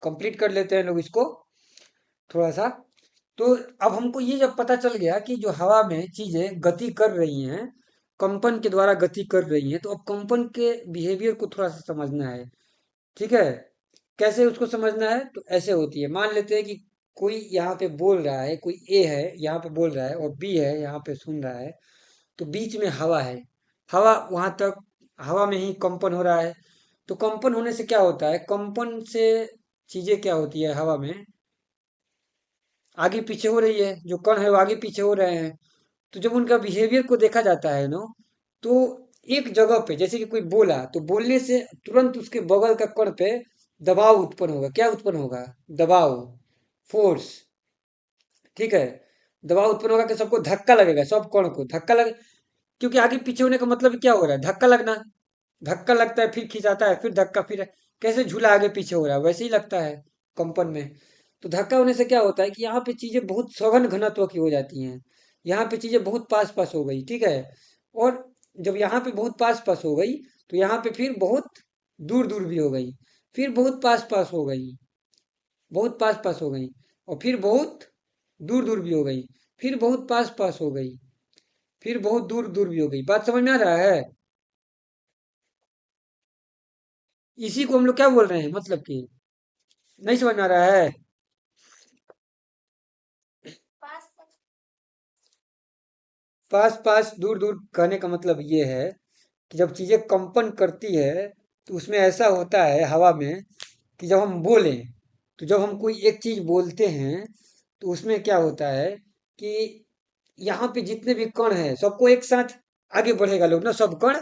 Speaker 1: कंप्लीट कर लेते हैं लोग इसको थोड़ा सा। तो अब हमको ये जब पता चल गया कि जो हवा में चीजें गति कर रही हैं, कंपन के द्वारा गति कर रही हैं, तो अब कंपन के बिहेवियर को थोड़ा सा समझना है। ठीक है? कैसे उसको समझना है? तो ऐसे होती है, मान लेते हैं कि कोई यहाँ पे बोल रहा है, कोई ए है यहाँ पे बोल रहा है और बी है यहाँ पे सुन रहा है। तो बीच में हवा है। हवा वहां तक, हवा में ही कंपन हो रहा है। तो कंपन होने से क्या होता है? कंपन से चीजें क्या होती है हवा में? आगे पीछे हो रही है, जो कण है वो आगे पीछे हो रहे हैं। तो जब उनका बिहेवियर को देखा जाता है ना, तो एक जगह पे जैसे कि कोई बोला, तो बोलने से तुरंत उसके बगल का कण पे दबाव उत्पन्न होगा। क्या उत्पन्न होगा? दबाव, फोर्स। ठीक है? दबाव उत्पन्न होगा कि सबको धक्का लगेगा, सब कण को धक्का लगे। क्योंकि आगे पीछे होने का मतलब क्या हो रहा है? धक्का लगना। धक्का लगता है, फिर खिंचाता है, फिर धक्का, फिर कैसे झूला आगे पीछे हो रहा है वैसे ही लगता है कंपन में। तो धक्का होने से क्या होता है कि यहाँ पे चीजें बहुत सघन घनत्व की हो जाती हैं। यहाँ पे चीजें बहुत पास पास हो गई। ठीक है? और जब यहाँ पे बहुत पास पास हो गई, तो यहाँ पे फिर बहुत दूर दूर भी हो गई। फिर बहुत पास पास हो गई, बहुत पास पास हो गई। और फिर बहुत दूर दूर भी हो गई। फिर बहुत पास पास हो गई। फिर बहुत दूर दूर भी हो गई। बात समझ में आ रहा है? इसी को हम लोग क्या बोल रहे हैं, मतलब कि नहीं समझ में आ रहा है? पास पास दूर दूर कहने का मतलब ये है कि जब चीजें कंपन करती है, तो उसमें ऐसा होता है हवा में कि जब हम बोलें, तो जब हम कोई एक चीज बोलते हैं, तो उसमें क्या होता है कि यहाँ पे जितने भी कण हैं सबको एक साथ आगे बढ़ेगा लोग ना, सब कण।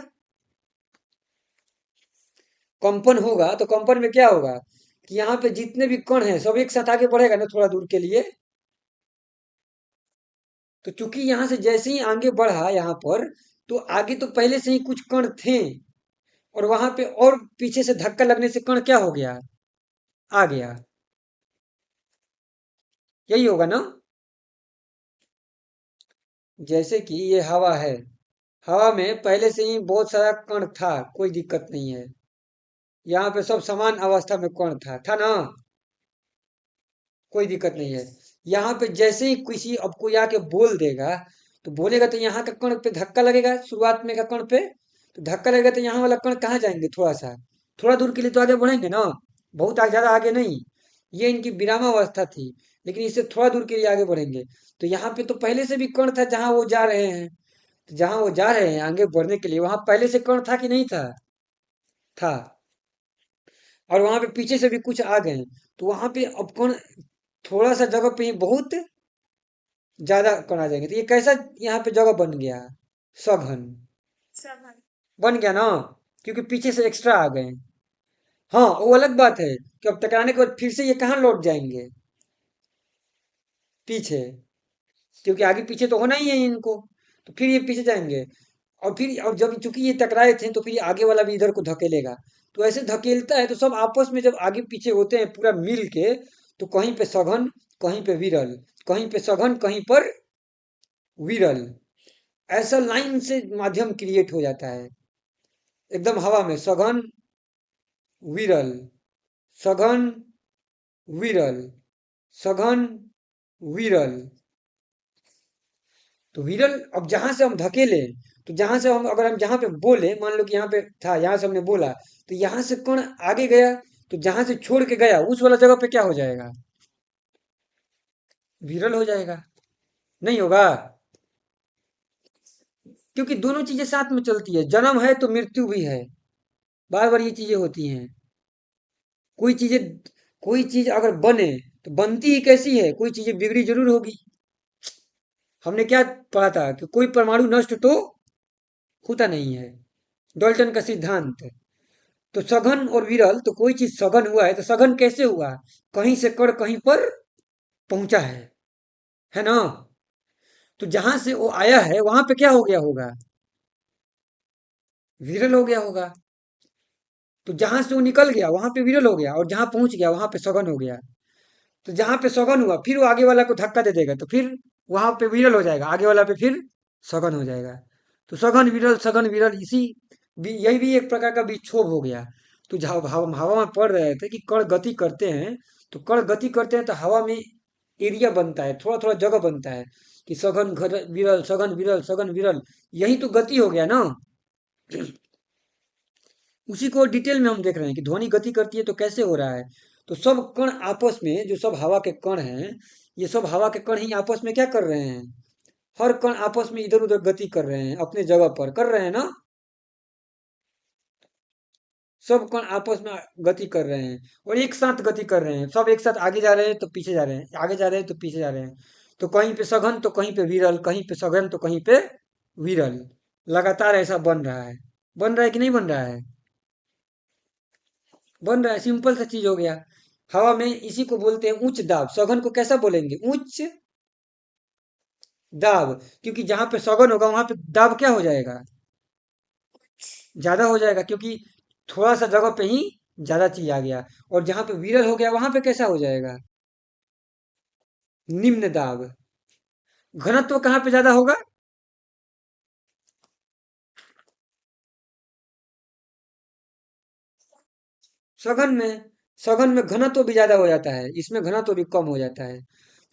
Speaker 1: कंपन होगा तो कंपन में क्या होगा कि यहाँ पे जितने भी कण हैं सब एक साथ आगे बढ़ेगा ना थोड़ा दूर के लिए। तो चूंकि यहाँ से जैसे ही आगे बढ़ा यहाँ पर, तो आगे तो पहले से ही कुछ कण थे, और वहां पे और पीछे से धक्का लगने से कण क्या हो गया? आ गया। यही होगा ना? जैसे कि ये हवा है, हवा में पहले से ही बहुत सारा कण था, कोई दिक्कत नहीं है। यहाँ पे सब समान अवस्था में कण था ना? कोई दिक्कत नहीं है। यहाँ पे जैसे ही किसी अब कोई आके बोल देगा, तो बोलेगा तो यहाँ का कण पे धक्का लगेगा, शुरुआत में का कण पे। तो धक्का लगेगा तो यहाँ वाला कण कहाँ जाएंगे? थोड़ा सा, थोड़ा दूर के लिए तो आगे बढ़ेंगे ना, बहुत आगे, ज्यादा आगे नहीं। ये इनकी विरामावस्था थी, लेकिन इससे थोड़ा दूर के लिए आगे बढ़ेंगे। तो यहाँ पे तो पहले से भी कण था जहाँ वो जा रहे हैं। तो जहाँ वो जा रहे हैं आगे बढ़ने के लिए, वहां पहले से कण था कि नहीं था? था। और वहां पे पीछे से भी कुछ आ गए, तो वहां पे अब कण थोड़ा सा जगह पे ही बहुत ज्यादा कण आ जाएंगे। तो ये कैसा यहाँ पे जगह बन गया? सघन बन गया ना, क्योंकि पीछे से एक्स्ट्रा आ गए। हाँ, वो अलग बात है कि अब टकराने के बाद फिर से ये कहाँ लौट जाएंगे? पीछे। क्योंकि आगे पीछे तो होना ही है इनको। तो फिर ये पीछे जाएंगे। और फिर, और जब चूंकि ये टकराए थे, तो फिर ये आगे वाला भी इधर को धकेलेगा। तो ऐसे धकेलता है, तो सब आपस में जब आगे पीछे होते हैं पूरा मिल के, तो कहीं पे सघन, कहीं पे विरल, कहीं पे सघन, कहीं पर विरल, ऐसा लाइन से माध्यम क्रिएट हो जाता है। एकदम हवा में सघन, विरल, सघन, विरल, सघन, विरल। तो विरल अब जहां से हम धकेले, तो जहां से हम अगर हम जहां पे बोले, मान लो कि यहाँ पे था, यहाँ से हमने बोला, तो यहाँ से कण आगे गया, तो जहां से छोड़ के गया उस वाला जगह पे क्या हो जाएगा? विरल हो जाएगा। नहीं होगा? क्योंकि दोनों चीजें साथ में चलती है, जन्म है तो मृत्यु भी है, बार बार ये चीजें होती हैं। कोई चीजें, कोई चीज अगर बने तो बनती ही कैसी है, कोई चीजें बिगड़ी जरूर होगी। हमने क्या पढ़ा था कि कोई परमाणु नष्ट तो होता नहीं है, डाल्टन का सिद्धांत। तो सघन और विरल, तो कोई चीज सघन हुआ है तो सघन कैसे हुआ? कहीं से कण कहीं पर पहुंचा है ना? तो जहां से वो आया है वहां पे क्या हो गया होगा? विरल हो गया होगा। तो जहां से वो निकल गया वहां पे विरल हो गया, और जहां पहुंच गया वहां पे सघन हो गया। तो जहां पे सघन हुआ फिर वो आगे वाला को धक्का दे देगा, तो फिर वहां पे विरल हो जाएगा, आगे वाला पे फिर सघन हो जाएगा। तो सघन विरल, यही भी एक प्रकार का विक्षोभ हो गया। तो जब हम हवा में पढ़ रहे थे कि कण गति करते हैं, तो कण गति करते हैं तो हवा में एरिया बनता है, थोड़ा थोड़ा जगह बनता है कि सघन विरल, यही तो गति हो गया ना। उसी को डिटेल में हम देख रहे हैं कि ध्वनि गति करती है तो कैसे हो रहा है। तो सब कण आपस में, जो सब हवा के कण हैं, ये सब हवा के कण ही आपस में क्या कर रहे हैं? हर कण आपस में इधर उधर गति कर रहे हैं, अपने जगह पर कर रहे हैं ना। सब कण आपस में गति कर रहे हैं, और एक साथ गति कर रहे हैं, सब एक साथ आगे जा रहे हैं तो पीछे जा रहे हैं, आगे जा रहे हैं तो पीछे जा रहे हैं। तो कहीं पे सघन तो कहीं पे विरल, कहीं पे सघन तो कहीं पे विरल, लगातार ऐसा बन रहा है। बन रहा है कि नहीं बन रहा है? बन रहा है, सिंपल सा चीज हो गया। हवा में इसी को बोलते हैं उच्च दाब। सघन को कैसा बोलेंगे? उच्च दाब। क्योंकि जहां पे सघन होगा वहां पे दाब क्या हो जाएगा? ज्यादा हो जाएगा, क्योंकि थोड़ा सा जगह पे ही ज्यादा चीज आ गया। और जहां पे विरल हो गया वहां पे कैसा हो जाएगा? निम्न दाब। घनत्व कहाँ पे ज्यादा होगा? सघन में। सघन में घनत्व भी ज्यादा हो जाता है, इसमें घनत्व भी कम हो जाता है।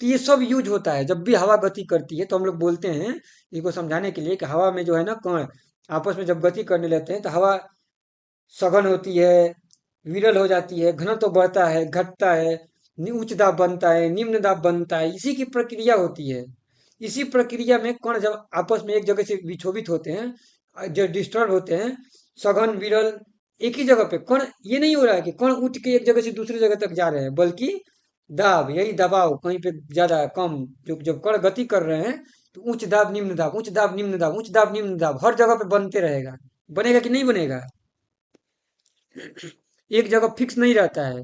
Speaker 1: तो ये सब यूज होता है जब भी हवा गति करती है, तो हम लोग बोलते हैं इसको समझाने के लिए कि हवा में जो है ना कण आपस में जब गति करने लगते हैं तो हवा सघन होती है, विरल हो जाती है, घनत्व बढ़ता है, घटता है, उच्च दाब बनता है, निम्न दाब बनता है, इसी की प्रक्रिया होती है। इसी प्रक्रिया में कण जब आपस में एक जगह से विक्षोभित होते हैं, जो डिस्टर्ब होते हैं, सघन विरल, एक ही जगह पे कण, ये नहीं हो रहा है कि कण उठ के एक जगह से दूसरी जगह तक जा रहे हैं, बल्कि दाब, यही दबाव कहीं पे ज्यादा कम, जो जब कण गति कर रहे हैं, तो उच्च दाब निम्न दाब, उच्च दाब निम्न दाब, उच्च दाब निम्न दाब, हर जगह पे बनते रहेगा। बनेगा कि नहीं बनेगा? एक जगह फिक्स नहीं रहता है।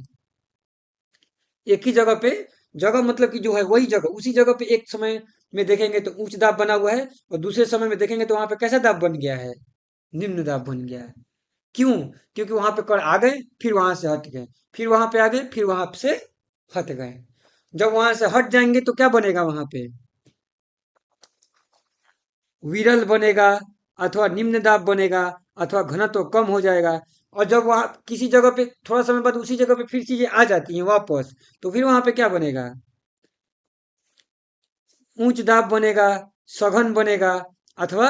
Speaker 1: एक ही जगह पे, जगह मतलब कि जो है वही जगह, उसी जगह पे एक समय में देखेंगे तो उच्च दाब बना हुआ है, और दूसरे समय में देखेंगे तो वहां पे कैसा दाब बन गया है? निम्न दाब बन गया है। क्यों? क्योंकि वहां पे कण आ गए, फिर वहां से हट गए, फिर वहां पे आ गए, फिर वहां से हट गए। जब वहां से हट जाएंगे तो क्या बनेगा वहां पे? विरल बनेगा, अथवा निम्न दाब बनेगा, अथवा घनत्व कम हो जाएगा। और जब वहां किसी जगह पे थोड़ा समय बाद उसी जगह पे फिर चीजें आ जाती हैं वापस, तो फिर वहां पे क्या बनेगा? उच्च दाब बनेगा, सघन बनेगा, अथवा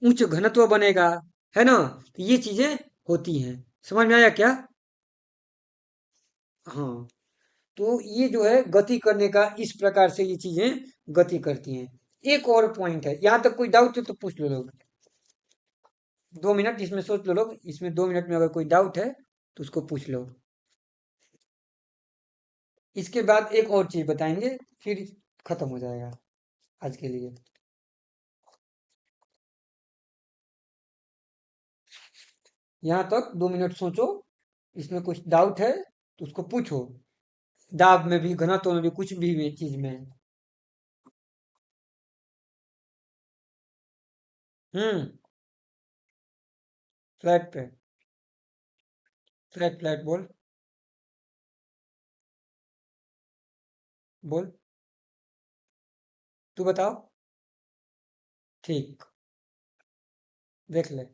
Speaker 1: उच्च घनत्व बनेगा, है ना? तो ये चीजें होती हैं। समझ में आया क्या? हाँ। तो ये जो है गति करने का, इस प्रकार से ये चीजें गति करती हैं। एक और पॉइंट है, यहां तक कोई डाउट है तो पूछ लो लोग। 2 मिनट इसमें सोच लो लोग, इसमें 2 मिनट में अगर कोई डाउट है तो उसको पूछ लो। इसके बाद एक और चीज बताएंगे, फिर खत्म हो जाएगा आज के लिए। यहाँ तक 2 मिनट सोचो, इसमें कुछ डाउट है तो उसको पूछो। दाब में भी, घनत्व में भी, कुछ भी चीज में। हम्म। फ्लैट पे। फ्लैट फ्लैट बोल। बोल। तू बताओ। ठीक। देख ले।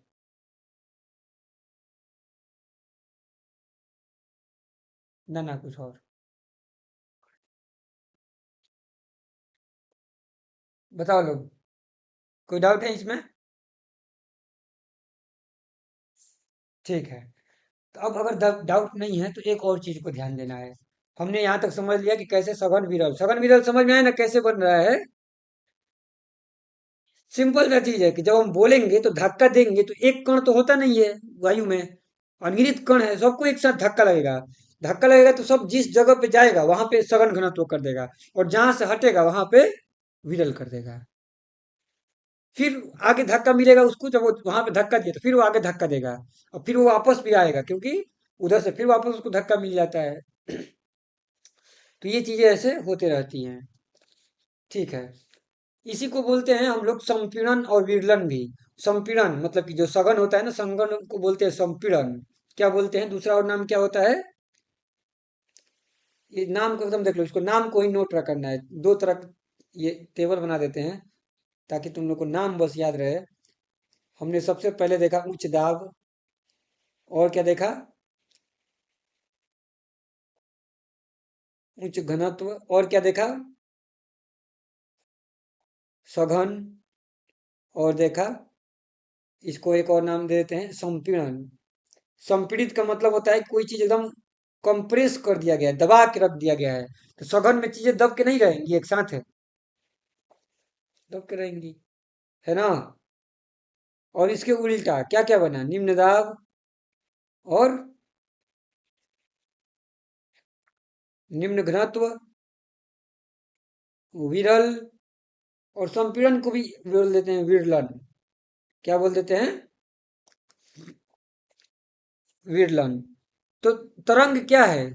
Speaker 1: ना ना, कुछ और। बताओ लोग, कोई डाउट है इसमें? ठीक है। तो अब अगर डाउट नहीं है तो एक और चीज को ध्यान देना है। हमने यहाँ तक समझ लिया कि कैसे सघन विरल समझ में आया ना कैसे बन रहा है। सिंपल सा चीज है कि जब हम बोलेंगे तो धक्का देंगे तो एक कण तो होता नहीं है वायु में, अनगिनत कण है, सबको एक साथ धक्का लगेगा। धक्का लगेगा तो सब जिस जगह पे जाएगा वहां पे सघन घनत्व कर देगा, और जहां से हटेगा वहां पे विरल कर देगा। फिर आगे धक्का मिलेगा उसको, जब वो वहां पे धक्का दिया तो फिर वो आगे धक्का देगा, और फिर वो वापस भी आएगा क्योंकि उधर से फिर वापस उसको धक्का मिल जाता है। तो ये चीजें ऐसे होते रहती हैं। ठीक है। इसी को बोलते हैं हम लोग संपीड़न और विरलन भी। संपीड़न मतलब कि जो सघन होता है ना, सघन को बोलते हैं संपीड़न। क्या बोलते हैं, दूसरा और नाम क्या होता है? ये नाम को एकदम देख लो, इसको नाम को ही नोट करना है। दो तरह ये टेबल बना देते हैं ताकि तुम लोग को नाम बस याद रहे। हमने सबसे पहले देखा उच्च दाब, और क्या देखा? उच्च घनत्व, और क्या देखा? सघन, और देखा, इसको एक और नाम दे देते हैं संपीड़न। संपीड़ित का मतलब होता है कोई चीज एकदम कंप्रेस कर दिया गया है, दबा के रख दिया गया है। तो सघन में चीजें दब के नहीं रहेंगी एक साथ, है दब के रहेंगी, है ना। और इसके उल्टा क्या क्या बना, निम्न दाब और निम्न घनत्व, विरल, और संपीड़न को भी बोल देते हैं विरलन। क्या बोल देते हैं? विरलन। तो तरंग क्या है?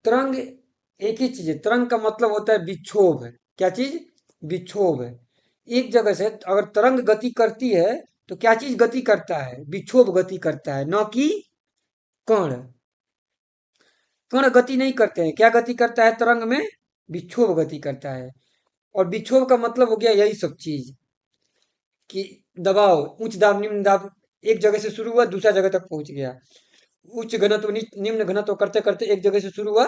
Speaker 1: तरंग एक ही चीज है। तरंग का मतलब होता है विक्षोभ है। क्या चीज? विक्षोभ है। एक जगह से अगर तरंग गति करती है तो क्या चीज गति करता है? विक्षोभ गति करता है, न कि कण। कण गति नहीं करते हैं। क्या गति करता है तरंग में? विक्षोभ गति करता है। और विक्षोभ का मतलब हो गया यही सब चीज कि दबाव, उच्च दाब निम्न दाब, एक जगह से शुरू हुआ दूसरा जगह तक पहुंच गया। उच्च घनत्व निम्न घनत्व करते करते एक जगह से शुरू हुआ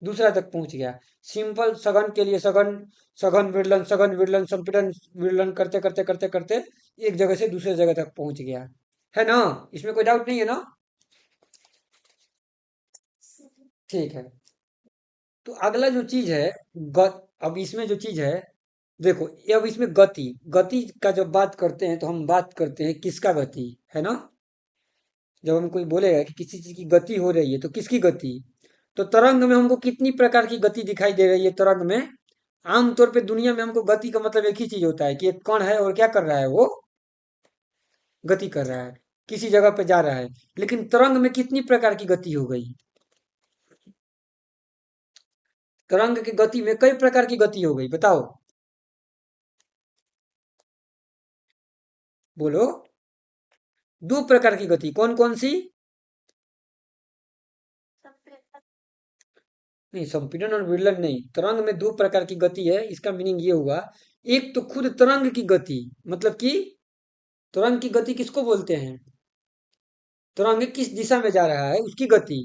Speaker 1: दूसरा तक पहुंच गया। सिंपल सघन के लिए सघन, सघन विरलन संपीड़न, विरलन करते करते करते करते एक जगह से दूसरे जगह तक पहुंच गया। है ना? इसमें कोई डाउट नहीं है ना? ठीक है। तो अगला जो चीज है, अब इसमें जो चीज है, देखो ये अब इसमें गति, गति का जब बात करते हैं तो हम बात करते हैं किसका गति, है ना। जब हम कोई बोलेगा कि किसी चीज की गति हो रही है तो किसकी गति? तो तरंग में हमको कितनी प्रकार की गति दिखाई दे रही है तरंग में? आमतौर पे दुनिया में हमको गति का मतलब एक ही चीज होता है कि एक कण है और क्या कर रहा है वो? गति कर रहा है, किसी जगह पे जा रहा है। लेकिन तरंग में कितनी प्रकार की गति हो गई? तरंग की गति में कई प्रकार की गति हो गई, बताओ। बोलो। दो प्रकार की गति, कौन कौन सी? नहीं, संपीड़न और विरलन नहीं, तरंग में दो प्रकार की गति है। इसका मीनिंग ये हुआ, एक तो खुद तरंग की गति, मतलब कि तरंग की गति किसको बोलते हैं? तरंग किस दिशा में जा रहा है उसकी गति।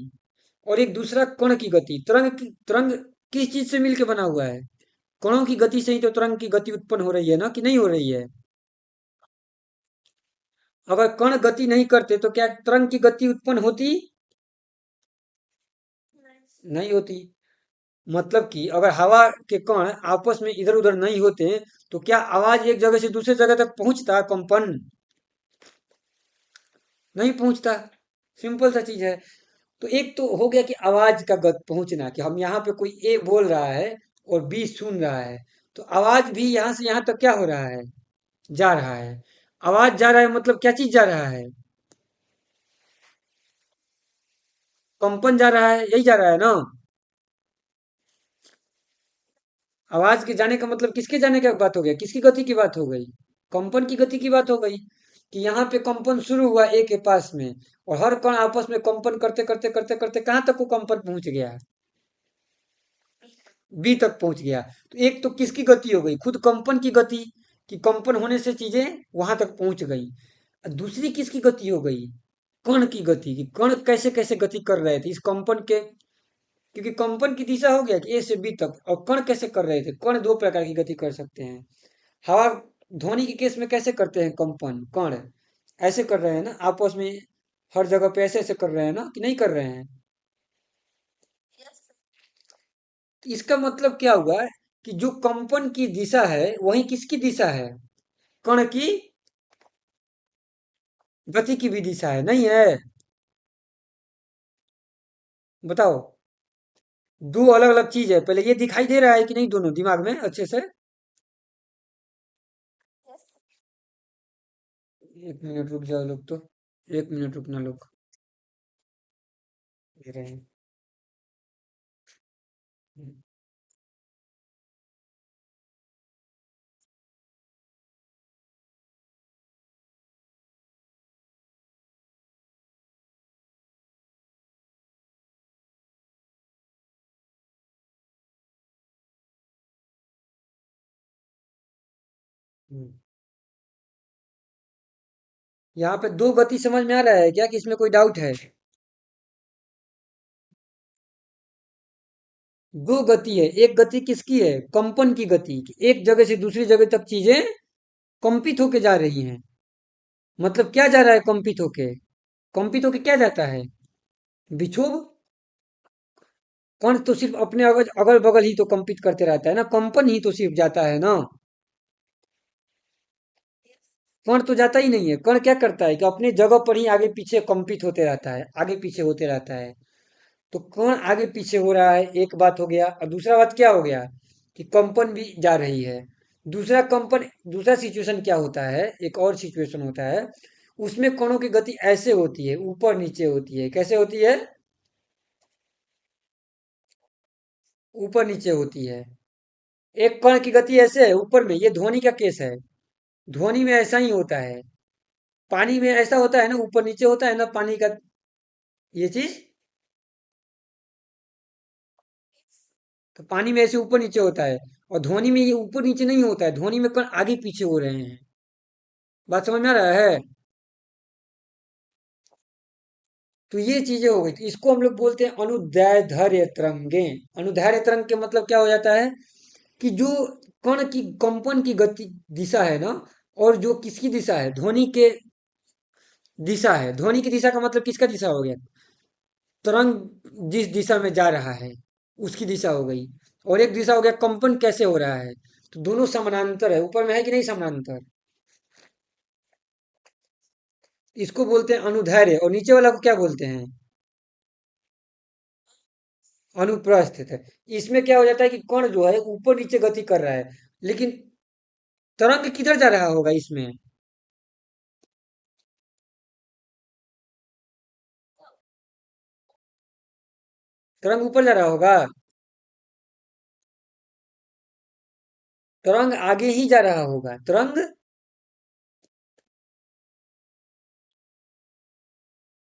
Speaker 1: और एक दूसरा कण की गति। तरंग किस चीज से मिलकर बना हुआ है? कणों की गति से ही तो तरंग की गति उत्पन्न हो रही है ना, कि नहीं हो रही है? अगर कण गति नहीं करते तो क्या तरंग की गति उत्पन्न होती? नहीं होती। मतलब कि अगर हवा के कण आपस में इधर उधर नहीं होते तो क्या आवाज एक जगह से दूसरे जगह तक पहुंचता? कंपन नहीं पहुंचता। सिंपल सा चीज है। तो एक तो हो गया कि आवाज का गत पहुंचना, कि हम यहाँ पे कोई ए बोल रहा है और बी सुन रहा है, तो आवाज भी यहाँ से यहाँ तक क्या हो रहा है? जा रहा है। आवाज जा रहा है मतलब क्या चीज जा रहा है? कंपन जा रहा है, यही जा रहा है ना। आवाज के जाने का मतलब किसके जाने का बात हो गया, किसकी गति की बात हो गई? कंपन की गति की बात हो गई। कि यहाँ पे कंपन शुरू हुआ ए के पास में, और हर कण आपस में कंपन करते करते करते करते कहाँ तक वो कंपन पहुंच गया? बी तक पहुंच गया। तो एक तो किसकी गति हो गई, खुद कंपन की गति, कि कंपन होने से चीजें वहां तक पहुंच गई। और दूसरी किसकी गति हो गई? कण की गति, कि कण कैसे कैसे गति कर रहे थे इस कंपन के, क्योंकि कंपन की दिशा हो गया कि ए से बी तक, और कण कैसे कर रहे थे? कण दो प्रकार की गति कर सकते हैं। हवा ध्वनि के केस में कैसे करते हैं कंपन कण? ऐसे कर रहे हैं ना आपस में, हर जगह पे ऐसे ऐसे कर रहे हैं ना कि नहीं कर रहे हैं? तो इसका मतलब क्या हुआ कि जो कंपन की दिशा है वही किसकी दिशा है? कण की गति की भी दिशा है, नहीं है? बताओ। दो अलग अलग चीज है, पहले ये दिखाई दे रहा है कि नहीं दोनों दिमाग में अच्छे से? एक मिनट रुक जाओ लोग तो, एक मिनट रुकना लोग, दे रहे हैं। हम्म। यहाँ पे दो गति समझ में आ रहा है क्या कि इसमें कोई डाउट है? दो गति है, एक गति किसकी है? कंपन की गति, कि एक जगह से दूसरी जगह तक चीजें कंपित होके जा रही हैं। मतलब क्या जा रहा है कंपित होके? कंपित होके क्या जाता है? विक्षोभ। कण तो सिर्फ अपने अगल अगल बगल ही तो कंपित करते रहता है ना, कंपन ही तो सिर्फ जाता है ना। कण तो जाता ही नहीं है, कण क्या करता है कि अपने जगह पर ही आगे पीछे कंपित होते रहता है, आगे पीछे होते रहता है। तो कण आगे पीछे हो रहा है, एक बात हो गया। और दूसरा बात क्या हो गया कि कंपन भी जा रही है। दूसरा कंपन, दूसरा सिचुएशन क्या होता है, एक और सिचुएशन होता है, उसमें कणों की गति ऐसे होती है, ऊपर नीचे होती है। कैसे होती है? ऊपर नीचे होती है। एक कण की गति ऐसे है ऊपर में, ये ध्वनि का केस है। ध्वनि में ऐसा ही होता है। पानी में ऐसा होता है ना, ऊपर नीचे होता है ना पानी का, ये चीज। तो पानी में ऐसे ऊपर नीचे होता है, और ध्वनि में ये ऊपर नीचे नहीं होता है, ध्वनि में कण आगे पीछे हो रहे हैं। बात समझ में आ रहा है? तो ये चीजें हो गई, तो इसको हम लोग बोलते हैं अनुदैर्ध्य तरंगे। अनुदैर्ध्य तरंग के मतलब क्या हो जाता है कि जो कण की कंपन की गति दिशा है ना, और जो किसकी दिशा है, ध्वनि के दिशा है। ध्वनि की दिशा का मतलब किसका दिशा हो गया? तरंग जिस दिशा में जा रहा है उसकी दिशा हो गई। और एक दिशा हो गया कंपन कैसे हो रहा है। तो दोनों समानांतर है, ऊपर में है कि नहीं समानांतर? इसको बोलते हैं अनुदैर्ध्य, और नीचे वाला को क्या बोलते हैं? अनुप्रस्थ है। इसमें क्या हो जाता है कि कण जो है ऊपर नीचे गति कर रहा है, लेकिन तरंग किधर जा रहा होगा इसमें? तरंग ऊपर जा रहा होगा। तरंग आगे ही जा रहा होगा, तरंग।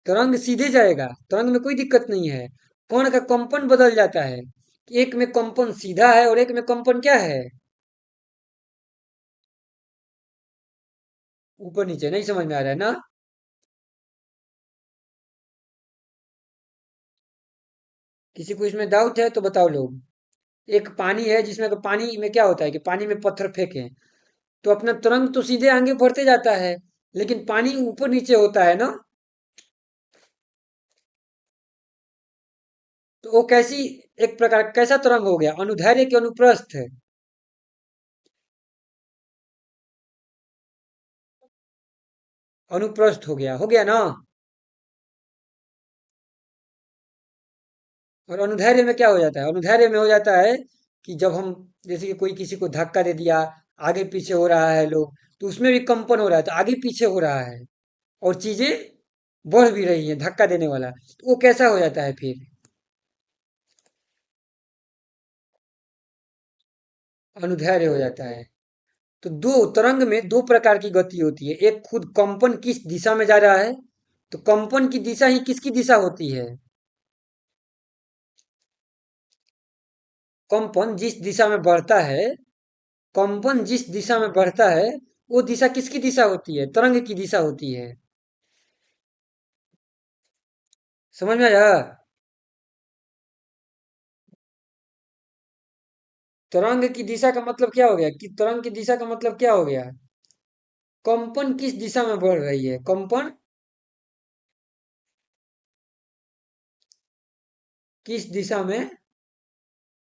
Speaker 1: तरंग सीधे जाएगा, तरंग में कोई दिक्कत नहीं है। कण का कंपन बदल जाता है, एक में कंपन सीधा है और एक में कंपन क्या है? ऊपर नीचे। नहीं समझ में आ रहा है ना? किसी को इसमें डाउट है तो बताओ लोग। एक पानी है जिसमें, तो पानी में क्या होता है कि पानी में पत्थर फेंके तो अपना तरंग तो सीधे आगे बढ़ते जाता है, लेकिन पानी ऊपर नीचे होता है ना। तो वो कैसी, एक प्रकार कैसा तरंग हो गया, अनुदैर्ध्य के अनुप्रस्थ है? अनुप्रस्थ हो गया ना। और अनुदैर्ध्य में क्या हो जाता है? अनुदैर्ध्य में हो जाता है कि जब हम, जैसे कि कोई किसी को धक्का दे दिया, आगे पीछे हो रहा है लोग, तो उसमें भी कंपन हो रहा है, तो आगे पीछे हो रहा है और चीजें बढ़ भी रही हैं, धक्का देने वाला, तो वो कैसा हो जाता है फिर? अनुदैर्ध्य हो जाता है। तो दो तरंग में दो प्रकार की गति होती है, एक खुद कंपन किस दिशा में जा रहा है, तो कंपन की दिशा ही किसकी दिशा होती है? कंपन जिस दिशा में बढ़ता है, कंपन जिस दिशा में बढ़ता है, वो दिशा किसकी दिशा होती है? तरंग की दिशा होती है। समझ में आया? तरंग की दिशा का मतलब क्या हो गया कि तरंग की दिशा का मतलब क्या हो गया? कंपन किस दिशा में बढ़ रही है? कंपन किस दिशा में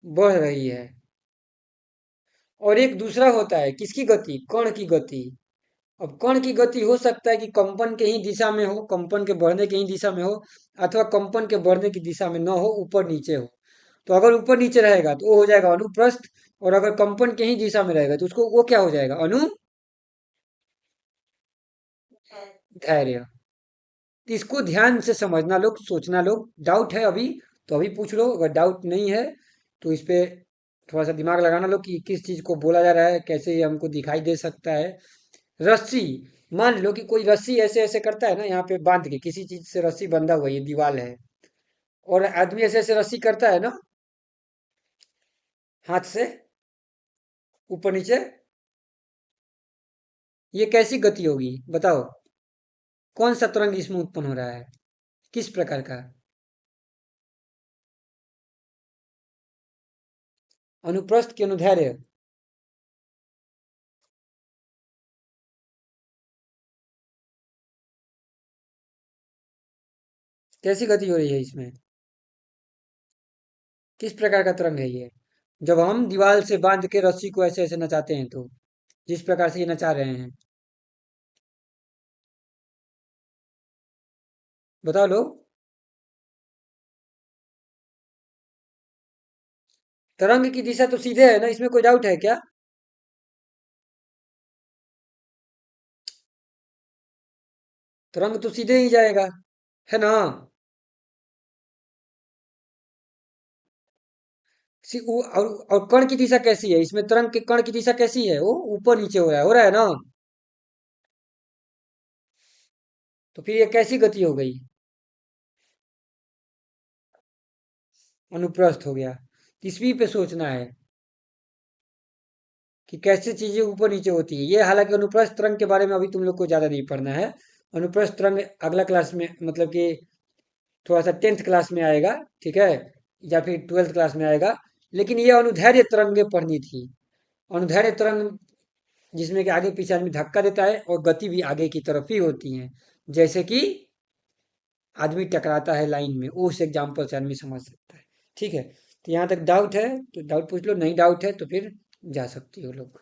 Speaker 1: बढ़ रही है? और एक दूसरा होता है किसकी गति? कण की गति। अब कण की गति हो सकता है कि कंपन के ही दिशा में हो, कंपन के बढ़ने के ही दिशा में हो, अथवा कंपन के बढ़ने की दिशा में न हो, ऊपर नीचे हो। तो अगर ऊपर नीचे रहेगा तो वो हो जाएगा अनुप्रस्थ, और अगर कंपन के ही दिशा में रहेगा तो उसको वो क्या हो जाएगा? धैर्य। इसको ध्यान से समझना लोग, सोचना लोग। डाउट है अभी तो अभी पूछ लो, अगर डाउट नहीं है तो इस पे थोड़ा सा दिमाग लगाना लोग कि किस चीज को बोला जा रहा है, कैसे ये हमको दिखाई दे सकता है। रस्सी, मान लो कि कोई रस्सी ऐसे ऐसे करता है ना, यहाँ पे बांध के किसी चीज से रस्सी बंधा हुआ है, ये दीवार है, और आदमी ऐसे ऐसे रस्सी करता है ना, हाथ से ऊपर नीचे, ये कैसी गति होगी बताओ? कौन सा तरंग इसमें उत्पन्न हो रहा है? किस प्रकार का? अनुप्रस्थ की अनुदैर्ध्य? कैसी गति हो रही है इसमें? किस प्रकार का तरंग है ये? जब हम दीवार से बांध के रस्सी को ऐसे ऐसे नचाते हैं तो जिस प्रकार से ये नचा रहे हैं, बताओ लोग। तरंग की दिशा तो सीधे है ना, इसमें कोई डाउट है क्या? तरंग तो सीधे ही जाएगा, है ना? और कण की दिशा कैसी है इसमें? तरंग के कण की दिशा कैसी है? वो ऊपर नीचे हो रहा है ना? तो फिर ये कैसी गति हो गई? अनुप्रस्थ हो गया। तीसरी पे सोचना है कि कैसे चीजें ऊपर नीचे होती है। ये हालांकि अनुप्रस्थ तरंग के बारे में अभी तुम लोग को ज्यादा नहीं पढ़ना है। अनुप्रस्थ तरंग अगला क्लास में, मतलब कि थोड़ा सा 10th क्लास में आएगा, ठीक है, या फिर 12th क्लास में आएगा। लेकिन ये अनुदैर्ध्य तरंगे पढ़नी थी। अनुदैर्ध्य तरंग जिसमें कि आगे पीछे आदमी धक्का देता है और गति भी आगे की तरफ ही होती है, जैसे कि आदमी टकराता है लाइन में, उस एग्जाम्पल से आदमी समझ सकता है। ठीक है, तो यहाँ तक डाउट है तो डाउट पूछ लो, नहीं डाउट है तो फिर जा सकती हो लोग।